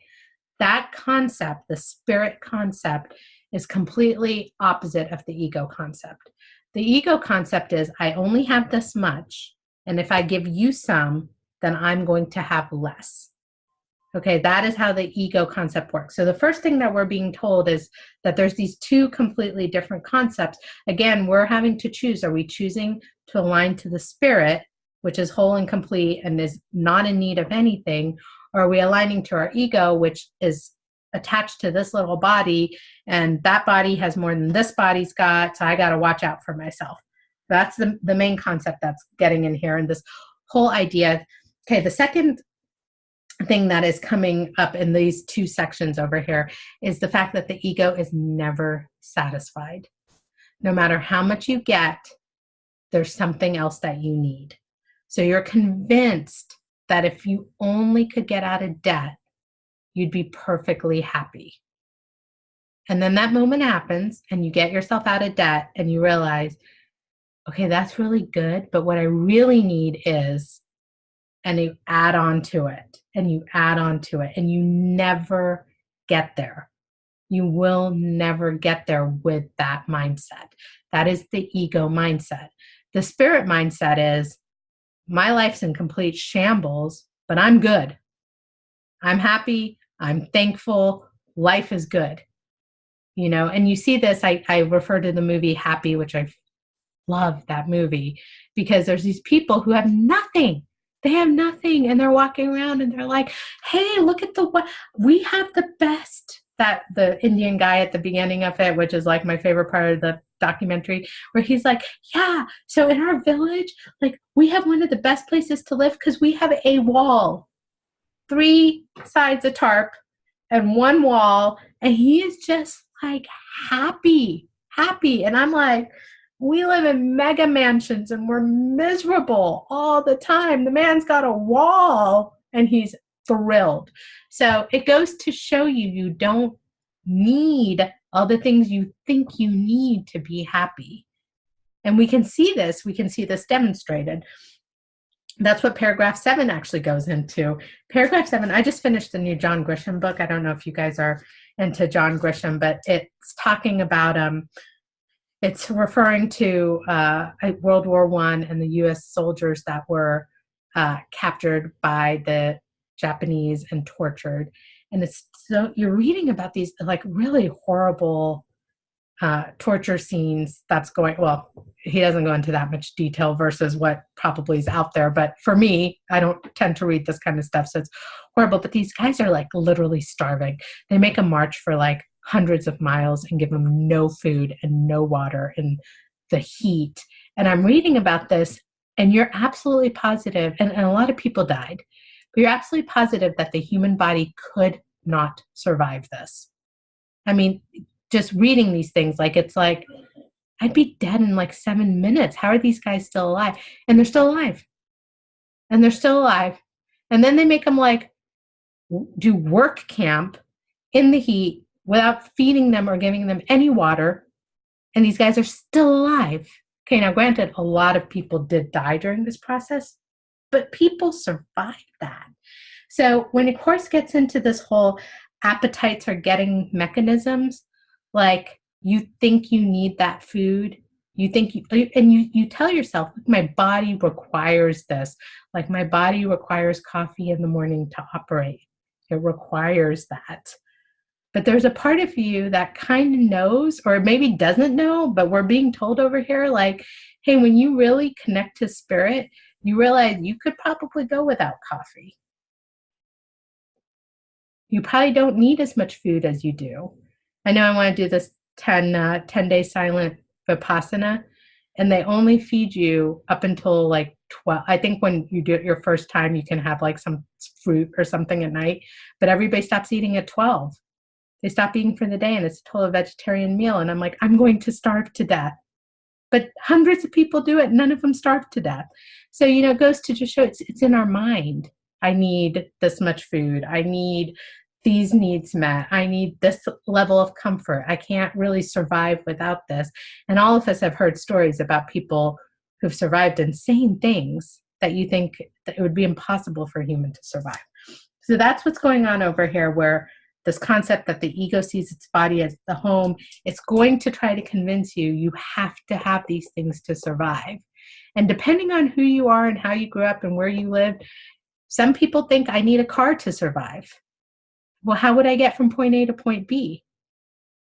That concept, the spirit concept, is completely opposite of the ego concept. The ego concept is, I only have this much, and if I give you some, then I'm going to have less. Okay, that is how the ego concept works. So the first thing that we're being told is that there's these two completely different concepts. Again, we're having to choose. Are we choosing to align to the spirit, which is whole and complete and is not in need of anything? Or are we aligning to our ego, which is attached to this little body, and that body has more than this body's got, so I got to watch out for myself? That's the main concept that's getting in here, and this whole idea. Okay, the second thing that is coming up in these two sections over here is the fact that the ego is never satisfied. No matter how much you get, there's something else that you need. So you're convinced that if you only could get out of debt, you'd be perfectly happy. And then that moment happens and you get yourself out of debt and you realize, okay, that's really good, but what I really need is, and you add on to it, and you add on to it, and you never get there. You will never get there with that mindset. That is the ego mindset. The spirit mindset is, my life's in complete shambles, but I'm good. I'm happy. I'm thankful. Life is good. You know, and you see this, I refer to the movie Happy, which I love that movie, because there's these people who have nothing. They have nothing, and they're walking around and they're like, hey, look at we have the best. That the Indian guy at the beginning of it, which is like my favorite part of the documentary, where he's like, yeah, so in our village, like, we have one of the best places to live because we have a wall, 3 sides of tarp and 1 wall, and he is just like happy. And I'm like, we live in mega mansions and we're miserable all the time. The man's got a wall and he's thrilled. So it goes to show you don't need all the things you think you need to be happy. And we can see this demonstrated. That's what paragraph 7 actually goes into. Paragraph 7, I just finished the new John Grisham book. I don't know if you guys are into John Grisham, but it's talking about it's referring to World War I and the U.S. soldiers that were captured by the Japanese and tortured. And it's so you're reading about these like really horrible torture scenes that's going, well, he doesn't go into that much detail versus what probably is out there. But for me, I don't tend to read this kind of stuff, so it's horrible. But these guys are like literally starving. They make a march for like hundreds of miles and give them no food and no water in the heat. And I'm reading about this, and you're absolutely positive, and a lot of people died, but you're absolutely positive that the human body could not survive this. I mean, just reading these things, like, it's like, I'd be dead in like 7 minutes. How are these guys still alive? And they're still alive. And they're still alive. And then they make them like do work camp in the heat without feeding them or giving them any water. And these guys are still alive. Okay, now granted, a lot of people did die during this process, but people survived that. So when a course gets into this whole appetites are getting mechanisms, like you think you need that food, you think you tell yourself, my body requires this. Like, my body requires coffee in the morning to operate. It requires that. But there's a part of you that kind of knows, or maybe doesn't know, but we're being told over here, like, hey, when you really connect to spirit, you realize you could probably go without coffee. You probably don't need as much food as you do. I know I want to do this 10-day silent Vipassana, and they only feed you up until like 12. I think when you do it your first time, you can have like some fruit or something at night, but everybody stops eating at 12. They stop eating for the day, and it's a total vegetarian meal. And I'm like, I'm going to starve to death. But hundreds of people do it. None of them starve to death. So, it goes to just show it's in our mind. I need this much food. I need these needs met. I need this level of comfort. I can't really survive without this. And all of us have heard stories about people who've survived insane things that you think that it would be impossible for a human to survive. So that's what's going on over here, where this concept that the ego sees its body as the home, it's going to try to convince you have to have these things to survive. And depending on who you are and how you grew up and where you live, some people think I need a car to survive. Well, how would I get from point A to point B?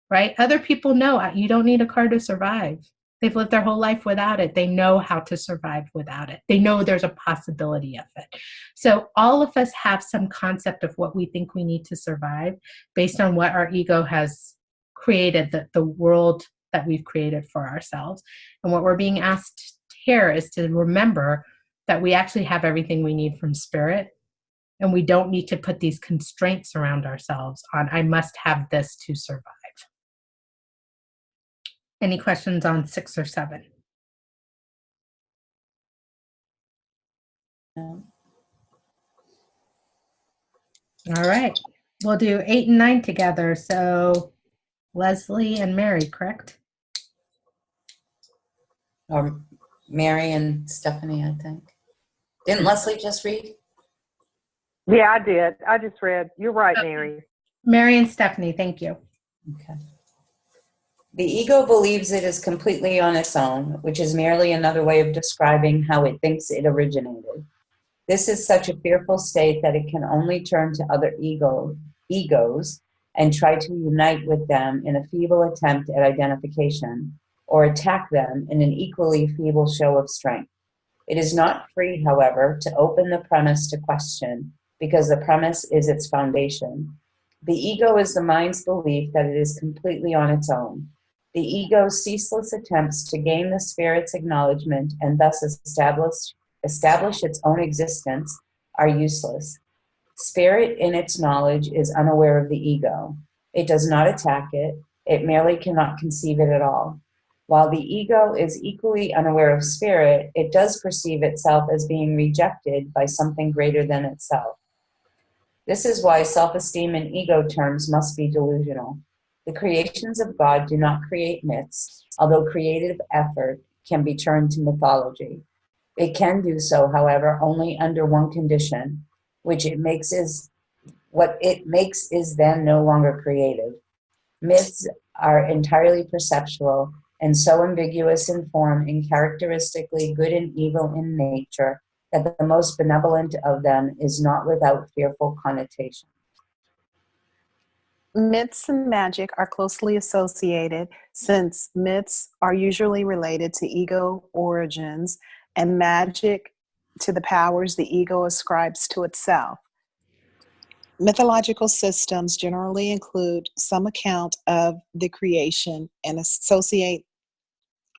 Right? Other people know you don't need a car to survive. They've lived their whole life without it. They know how to survive without it. They know there's a possibility of it. So all of us have some concept of what we think we need to survive based on what our ego has created, the world that we've created for ourselves. And what we're being asked here is to remember that we actually have everything we need from spirit, and we don't need to put these constraints around ourselves on, I must have this to survive. Any questions on 6 or 7?
No.
All right. We'll do 8 and 9 together. So Leslie and Mary, correct?
Or Mary and Stephanie, I think. Didn't Leslie just read?
Yeah, I did. I just read. You're right, Mary.
Mary and Stephanie, thank you.
Okay. The ego believes it is completely on its own, which is merely another way of describing how it thinks it originated. This is such a fearful state that it can only turn to other egos and try to unite with them in a feeble attempt at identification, or attack them in an equally feeble show of strength. It is not free, however, to open the premise to question, because the premise is its foundation. The ego is the mind's belief that it is completely on its own. The ego's ceaseless attempts to gain the spirit's acknowledgement and thus establish its own existence are useless. Spirit, in its knowledge, is unaware of the ego. It does not attack it. It merely cannot conceive it at all. While the ego is equally unaware of spirit, it does perceive itself as being rejected by something greater than itself. This is why self-esteem in ego terms must be delusional. The creations of God do not create myths, although creative effort can be turned to mythology. It can do so, however, only under one condition, what it makes is then no longer creative. Myths are entirely perceptual and so ambiguous in form and characteristically good and evil in nature that the most benevolent of them is not without fearful connotation.
Myths and magic are closely associated, since myths are usually related to ego origins and magic to the powers the ego ascribes to itself. Mythological systems generally include some account of the creation and associate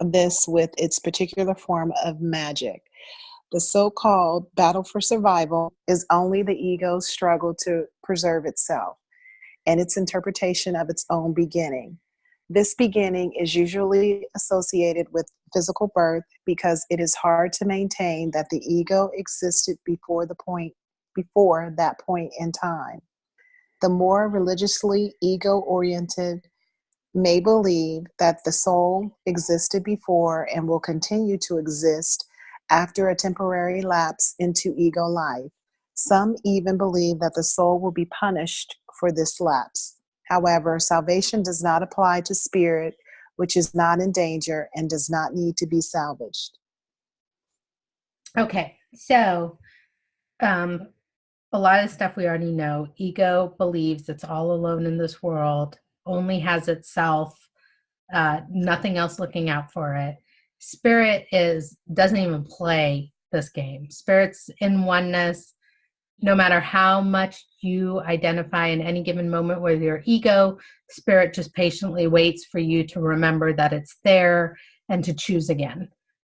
this with its particular form of magic. The so-called battle for survival is only the ego's struggle to preserve itself and its interpretation of its own beginning. This beginning is usually associated with physical birth because it is hard to maintain that the ego existed before that point in time. The more religiously ego-oriented may believe that the soul existed before and will continue to exist after a temporary lapse into ego life. Some even believe that the soul will be punished for this lapse. However, salvation does not apply to spirit, which is not in danger and does not need to be salvaged.
Okay, so a lot of stuff we already know. Ego believes it's all alone in this world, only has itself, nothing else looking out for it. Spirit doesn't even play this game. Spirit's in oneness. No matter how much you identify in any given moment with your ego, spirit just patiently waits for you to remember that it's there and to choose again.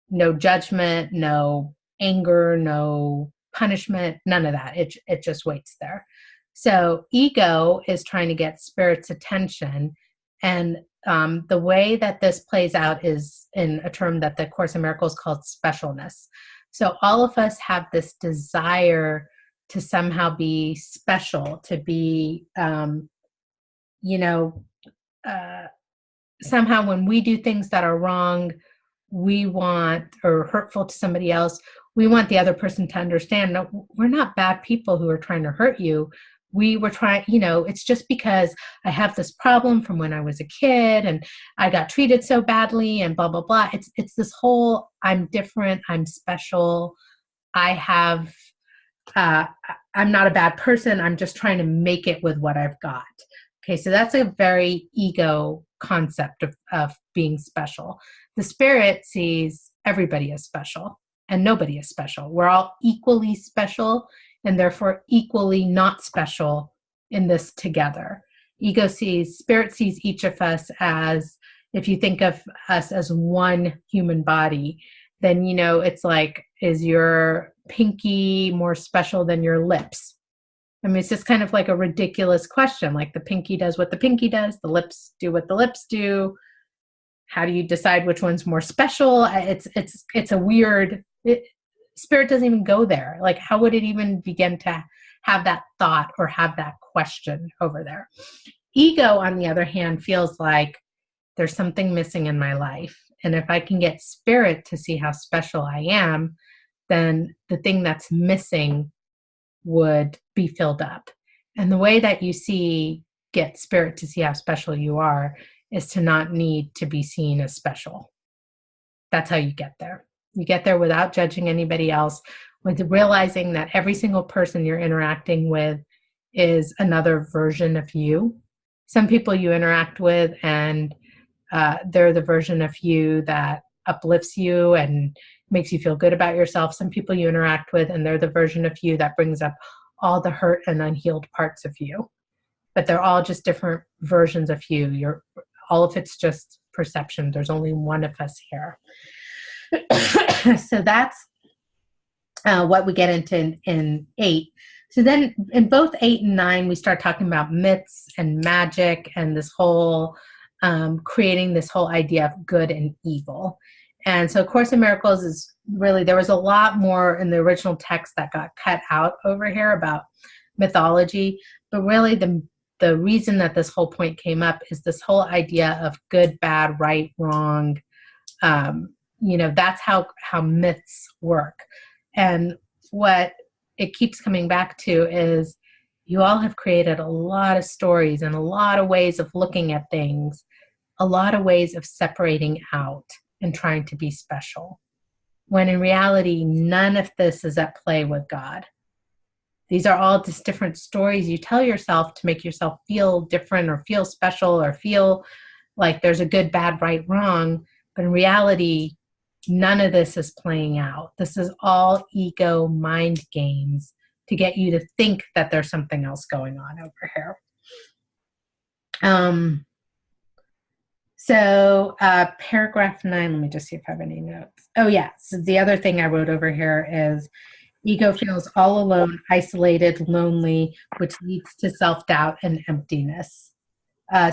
No judgment, no anger, no punishment, none of that. It just waits there. So ego is trying to get spirit's attention. And the way that this plays out is in a term that the Course in Miracles called specialness. So all of us have this desire to somehow be special, to be, somehow when we do things that are wrong, we want, or hurtful to somebody else, we want the other person to understand, no, we're not bad people who are trying to hurt you. We were trying, it's just because I have this problem from when I was a kid and I got treated so badly and blah, blah, blah. It's this whole, I'm different, I'm special, I'm not a bad person, I'm just trying to make it with what I've got. Okay, so that's a very ego concept of being special. The spirit sees everybody as special and nobody is special. We're all equally special and therefore equally not special in this together. Spirit sees each of us as, if you think of us as one human body, then, it's like, is your pinky more special than your lips? I mean, it's just kind of like a ridiculous question. Like the pinky does what the pinky does, the lips do what the lips do. How do you decide which one's more special? It's a weird, spirit doesn't even go there. Like, how would it even begin to have that thought or have that question over there? Ego, on the other hand, feels like there's something missing in my life. And if I can get spirit to see how special I am, then the thing that's missing would be filled up. And the way that you get spirit to see how special you are is to not need to be seen as special. That's how you get there. You get there without judging anybody else, with realizing that every single person you're interacting with is another version of you. Some people you interact with and they're the version of you that uplifts you and makes you feel good about yourself. Some people you interact with and they're the version of you that brings up all the hurt and unhealed parts of you. But they're all just different versions of you. All of it's just perception. There's only one of us here. So that's what we get into in 8. So then in both 8 and 9, we start talking about myths and magic and this whole creating this whole idea of good and evil. And so Course in Miracles is really, there was a lot more in the original text that got cut out over here about mythology, but really the reason that this whole point came up is this whole idea of good, bad, right, wrong. That's how myths work. And what it keeps coming back to is you all have created a lot of stories and a lot of ways of looking at things, a lot of ways of separating out and trying to be special, when in reality, none of this is at play with God. These are all just different stories you tell yourself to make yourself feel different or feel special or feel like there's a good, bad, right, wrong. But in reality, none of this is playing out. This is all ego mind games to get you to think that there's something else going on over here. So paragraph 9, let me just see if I have any notes. Oh yeah, so the other thing I wrote over here is ego feels all alone, isolated, lonely, which leads to self-doubt and emptiness.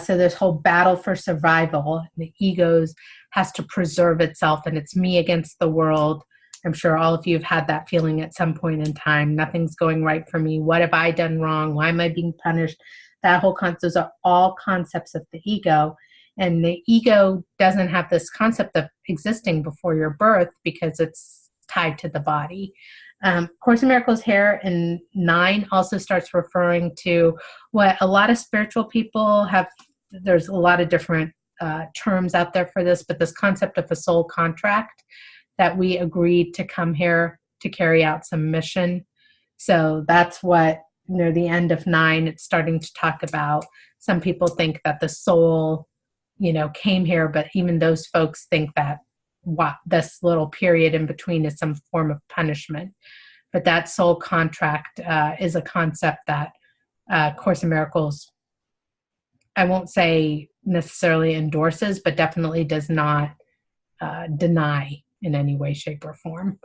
So this whole battle for survival, the ego has to preserve itself and it's me against the world. I'm sure all of you have had that feeling at some point in time. Nothing's going right for me. What have I done wrong? Why am I being punished? That whole those are all concepts of the ego. And the ego doesn't have this concept of existing before your birth because it's tied to the body. Course in Miracles here in 9 also starts referring to what a lot of spiritual people have. There's a lot of different terms out there for this, but this concept of a soul contract, that we agreed to come here to carry out some mission. So that's what, the end of 9, it's starting to talk about. Some people think that the soul, came here, but even those folks think that this little period in between is some form of punishment. But that soul contract is a concept that Course in Miracles, I won't say necessarily endorses, but definitely does not deny in any way, shape, or form.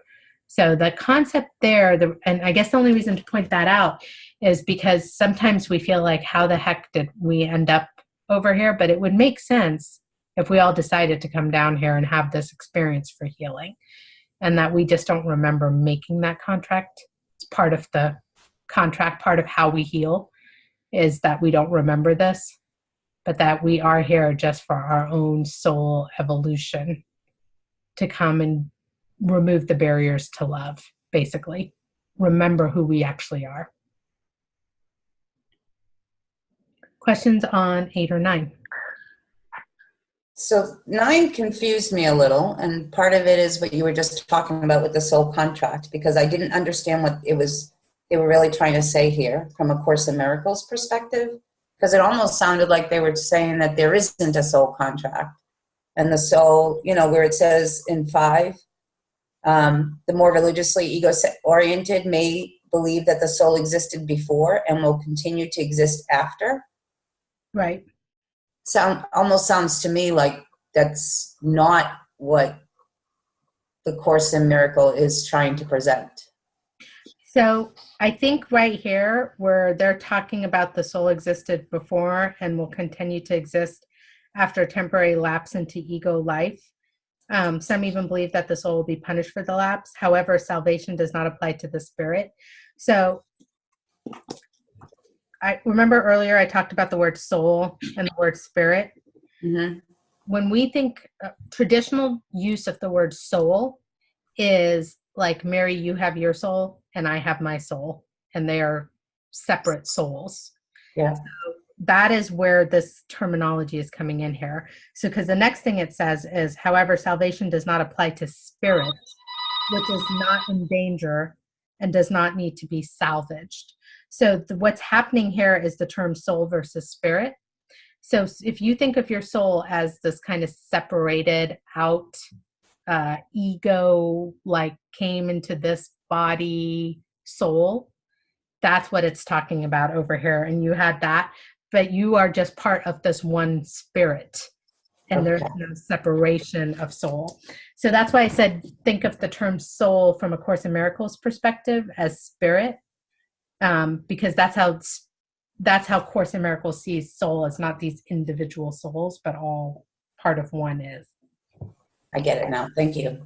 So the concept there, and I guess the only reason to point that out is because sometimes we feel like, how the heck did we end up over here? But it would make sense if we all decided to come down here and have this experience for healing, and that we just don't remember making that contract. It's part of the contract, part of how we heal, is that we don't remember this, but that we are here just for our own soul evolution, to come and remove the barriers to love, basically. Remember who we actually are. Questions on 8 or 9?
So 9 confused me a little, and part of it is what you were just talking about with the soul contract, because I didn't understand what they were really trying to say here from a Course in Miracles perspective, because it almost sounded like they were saying that there isn't a soul contract. And the soul, where it says in 5, the more religiously ego-oriented may believe that the soul existed before and will continue to exist after.
Right.
Almost sounds to me like that's not what the Course in Miracle is trying to present.
So I think right here, where they're talking about the soul existed before and will continue to exist after a temporary lapse into ego life. Some even believe that the soul will be punished for the lapse. However, salvation does not apply to the spirit. So I remember earlier I talked about the word soul and the word spirit.
Mm-hmm.
When we think traditional use of the word soul is like, Mary, you have your soul and I have my soul, and they are separate souls.
Yeah.
So that is where this terminology is coming in here. So, because the next thing it says is, however, salvation does not apply to spirit, which is not in danger and does not need to be salvaged. So what's happening here is the term soul versus spirit. So if you think of your soul as this kind of separated out ego, like came into this body soul, that's what it's talking about over here. And you had that, but you are just part of this one spirit. And there's no separation of soul. So that's why I said, think of the term soul from a Course in Miracles perspective as spirit, because that's how Course in Miracles sees soul, as not these individual souls, but all part of one is.
I get it now. Thank you.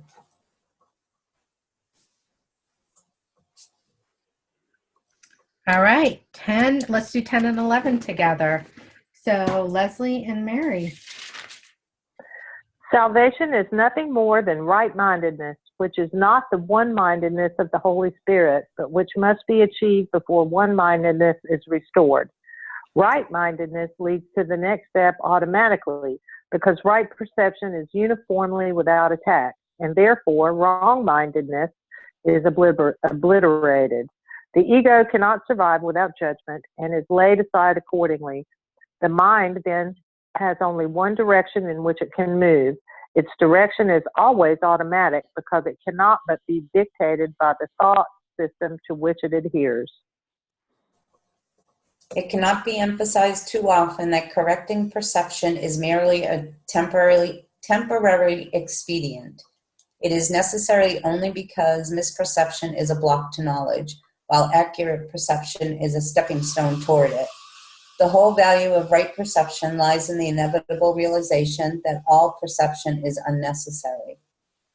All right, 10. Let's do 10 and 11 together. So Leslie and Mary.
Salvation is nothing more than right-mindedness, which is not the one-mindedness of the Holy Spirit, but which must be achieved before one-mindedness is restored. Right-mindedness leads to the next step automatically, because right perception is uniformly without attack, and therefore wrong-mindedness is obliterated. The ego cannot survive without judgment and is laid aside accordingly. The mind then has only one direction in which it can move. Its direction is always automatic because it cannot but be dictated by the thought system to which it adheres.
It cannot be emphasized too often that correcting perception is merely a temporary expedient. It is necessary only because misperception is a block to knowledge, while accurate perception is a stepping stone toward it. The whole value of right perception lies in the inevitable realization that all perception is unnecessary.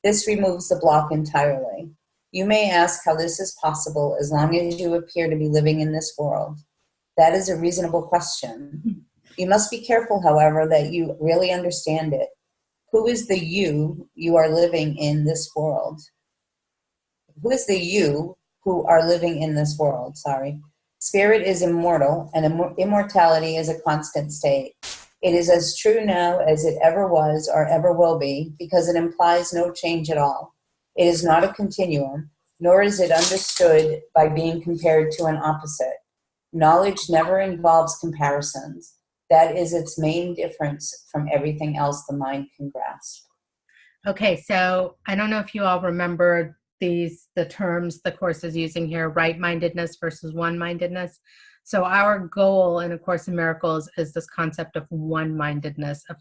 This removes the block entirely. You may ask how this is possible as long as you appear to be living in this world. That is a reasonable question. You must be careful, however, that you really understand it. Who is the you are living in this world? Who is the you who are living in this world? Spirit is immortal, and immortality is a constant state. It is as true now as it ever was or ever will be, because it implies no change at all. It is not a continuum, nor is it understood by being compared to an opposite. Knowledge never involves comparisons. That is its main difference from everything else the mind can grasp. Okay,
so I don't know if you all remember the terms the Course is using here, right-mindedness versus one-mindedness. So our goal in A Course in Miracles is this concept of one-mindedness, of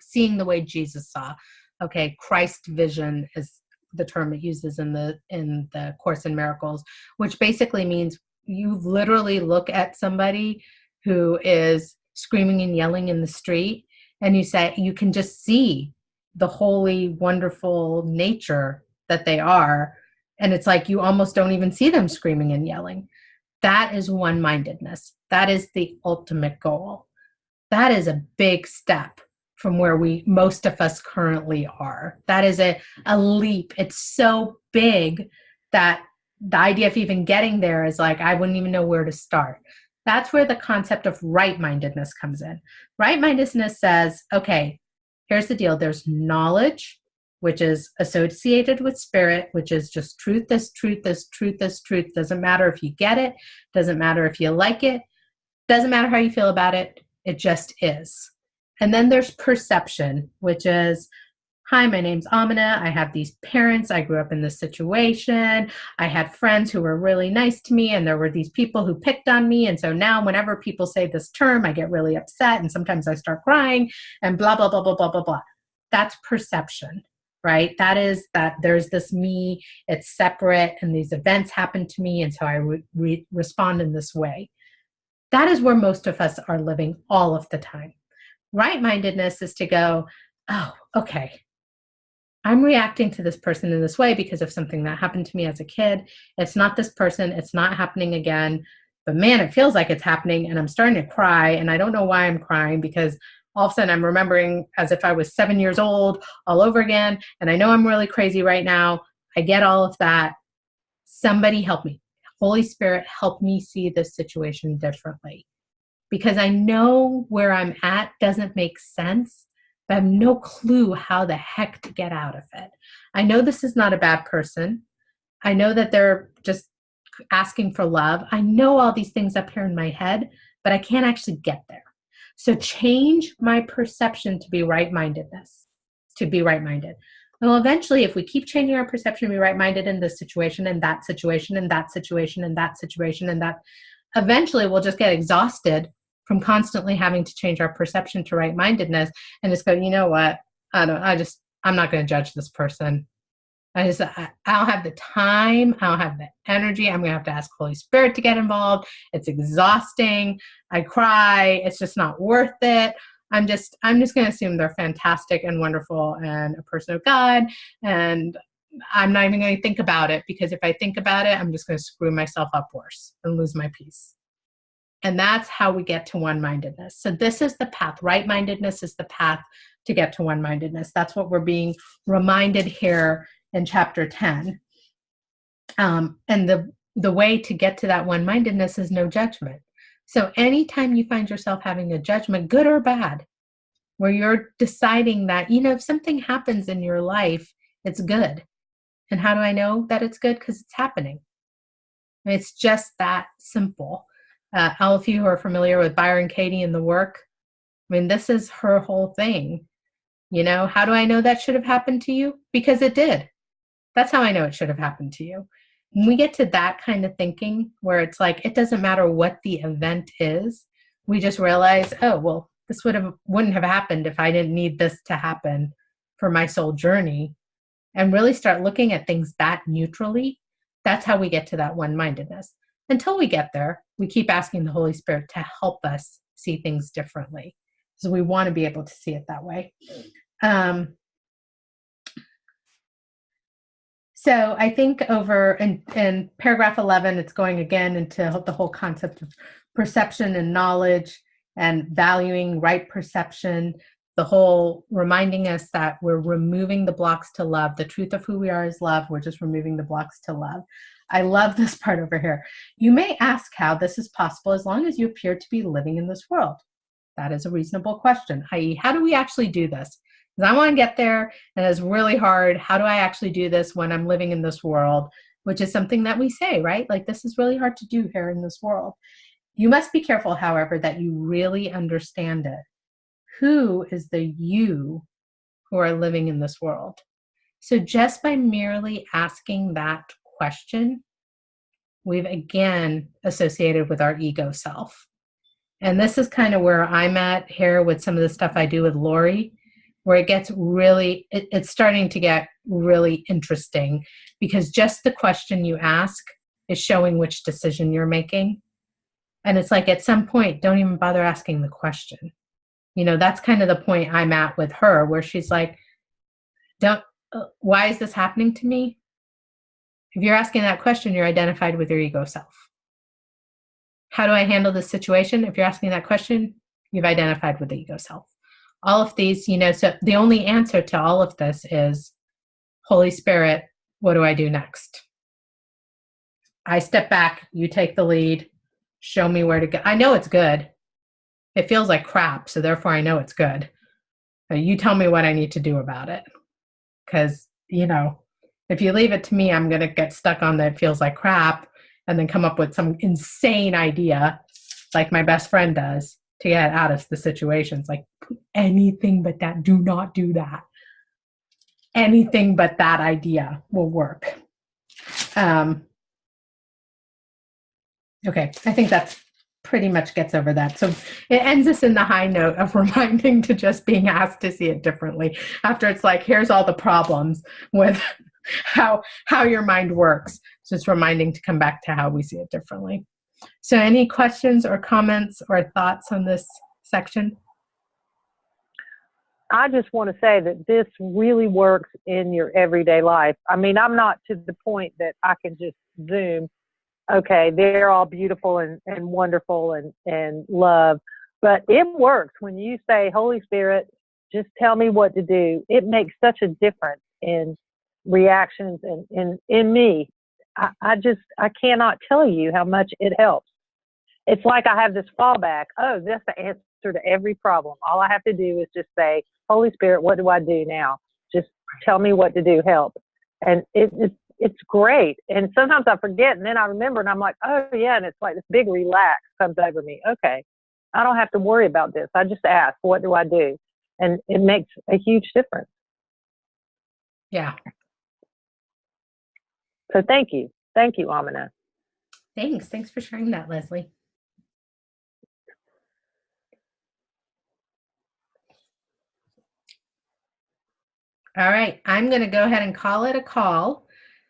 seeing the way Jesus saw, Okay, Christ vision is the term it uses in the Course in Miracles, which basically means you literally look at somebody who is screaming and yelling in the street, and you say, you can just see the holy, wonderful nature that they are. And it's like you almost don't even see them screaming and yelling. That is one-mindedness. That is the ultimate goal. That is a big step from where most of us currently are. That is a leap. It's so big that the idea of even getting there is like, I wouldn't even know where to start. That's where the concept of right-mindedness comes in. Right-mindedness says, okay, here's the deal. There's knowledge, which is associated with spirit, which is just truth is truth is truth is truth. Doesn't matter if you get it. Doesn't matter if you like it. Doesn't matter how you feel about it. It just is. And then there's perception, which is, hi, my name's Amina. I have these parents. I grew up in this situation. I had friends who were really nice to me, and there were these people who picked on me. And so now whenever people say this term, I get really upset, and sometimes I start crying, and blah, blah, blah, blah, blah, blah, blah. That's perception, right? That is that there's this me, it's separate, and these events happen to me, and so I respond in this way. That is where most of us are living all of the time. Right-mindedness is to go, oh, okay, I'm reacting to this person in this way because of something that happened to me as a kid. It's not this person. It's not happening again. But man, it feels like it's happening, and I'm starting to cry, and I don't know why I'm crying, because all of a sudden I'm remembering as if I was 7 years old all over again, and I know I'm really crazy right now. I get all of that. Somebody help me. Holy Spirit, help me see this situation differently, because I know where I'm at doesn't make sense, but I have no clue how the heck to get out of it. I know this is not a bad person. I know that they're just asking for love. I know all these things up here in my head, but I can't actually get there. So change my perception to be right-mindedness, to be right-minded. Well, eventually, if we keep changing our perception to be right-minded in this situation and that situation and that situation and that situation and that, eventually we'll just get exhausted from constantly having to change our perception to right-mindedness and just go, you know what? I'm not going to judge this person. I don't have the time. I don't have the energy. I'm going to have to ask Holy Spirit to get involved. It's exhausting. I cry. It's just not worth it. I'm just going to assume they're fantastic and wonderful and a person of God. And I'm not even going to think about it, because if I think about it, I'm just going to screw myself up worse and lose my peace. And that's how we get to one-mindedness. So this is the path. Right-mindedness is the path to get to one-mindedness. That's what we're being reminded here in chapter 10. And the way to get to that one-mindedness is no judgment. So anytime you find yourself having a judgment, good or bad, where you're deciding that, if something happens in your life, it's good. And how do I know that it's good? Because it's happening. It's just that simple. All of you who are familiar with Byron Katie and the work, this is her whole thing. How do I know that should have happened to you? Because it did. That's how I know it should have happened to you. When we get to that kind of thinking, where it's like, it doesn't matter what the event is, we just realize, oh, well, this wouldn't have happened if I didn't need this to happen for my soul journey, and really start looking at things that neutrally. That's how we get to that one-mindedness. Until we get there, we keep asking the Holy Spirit to help us see things differently. So we want to be able to see it that way. So I think over in paragraph 11, it's going again into the whole concept of perception and knowledge and valuing right perception, the whole reminding us that we're removing the blocks to love. The truth of who we are is love. We're just removing the blocks to love. I love this part over here. You may ask how this is possible as long as you appear to be living in this world. That is a reasonable question, i.e., how do we actually do this? Because I want to get there, and it's really hard. How do I actually do this when I'm living in this world? Which is something that we say, right? Like, this is really hard to do here in this world. You must be careful, however, that you really understand it. Who is the you who are living in this world? So just by merely asking that question, we've again associated with our ego self. And this is kind of where I'm at here with some of the stuff I do with Lori, where it gets really, it's starting to get really interesting, because just the question you ask is showing which decision you're making. And it's like, at some point, don't even bother asking the question. You know, that's kind of the point I'm at with her, where she's like, why is this happening to me? If you're asking that question, you're identified with your ego self. How do I handle this situation? If you're asking that question, you've identified with the ego self. All of these, you know, so the only answer to all of this is, Holy Spirit, what do I do next? I step back, you take the lead, show me where to go. I know it's good. It feels like crap, so therefore I know it's good. You tell me what I need to do about it. Because, you know, if you leave it to me, I'm going to get stuck on that it feels like crap and then come up with some insane idea like my best friend does to get out of the situations. Like, anything but that. Do not do that. Anything but that idea will work. Okay, I think that's pretty much gets over that. So it ends us in the high note of reminding to just being asked to see it differently. After it's like, here's all the problems with how your mind works. It's just reminding to come back to how we see it differently. So any questions or comments or thoughts on this section?
I just want to say that this really works in your everyday life. I mean, I'm not to the point that I can just zoom, okay, they're all beautiful and wonderful and love, but it works when you say, Holy Spirit, just tell me what to do. It makes such a difference in reactions and in me. I cannot tell you how much it helps. It's like I have this fallback. Oh, that's the answer to every problem. All I have to do is just say, Holy Spirit, what do I do now? Just tell me what to do, help. And it's great. And sometimes I forget, and then I remember, and I'm like, oh yeah, and it's like this big relax comes over me. Okay, I don't have to worry about this. I just ask, what do I do? And it makes a huge difference.
Yeah.
So thank you. Thank you, Amina.
Thanks for sharing that, Leslie. All right, I'm going to go ahead and call it a call.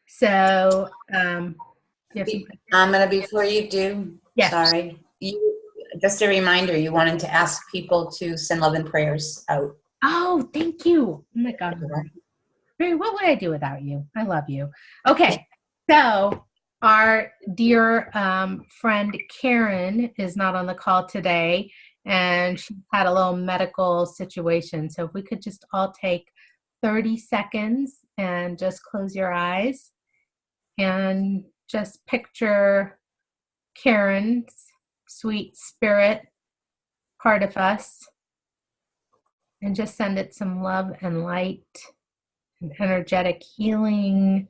So,
Amina, before you do,
yes.
Sorry, just a reminder, you wanted to ask people to send love and prayers out.
Oh, thank you. Oh my God. Mary, what would I do without you? I love you. Okay, so our dear friend Karen is not on the call today, and she had a little medical situation. So if we could just all take 30 seconds and just close your eyes and just picture Karen's sweet spirit part of us, and just send it some love and light and energetic healing.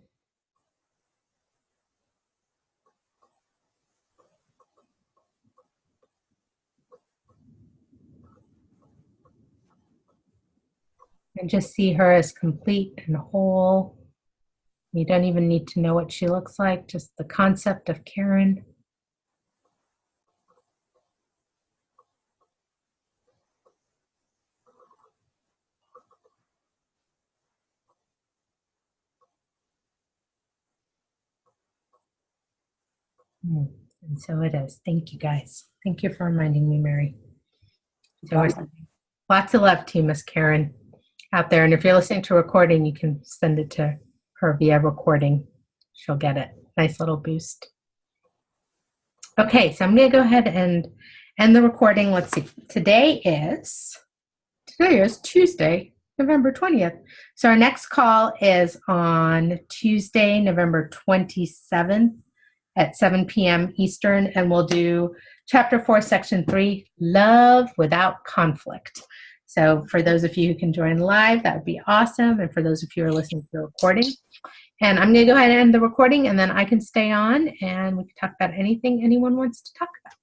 And just see her as complete and whole. You don't even need to know what she looks like, just the concept of Karen. And so it is. Thank you, guys. Thank you for reminding me, Mary. So lots of love to you, Miss Karen, out there. And if you're listening to a recording, you can send it to her via recording. She'll get it. Nice little boost. Okay, so I'm going to go ahead and end the recording. Let's see. Today is Tuesday, November 20th. So our next call is on Tuesday, November 27th at 7 p.m. Eastern, and we'll do Chapter 4, Section 3, Love Without Conflict. So for those of you who can join live, that would be awesome. And for those of you who are listening to the recording, and I'm going to go ahead and end the recording, and then I can stay on, and we can talk about anything anyone wants to talk about.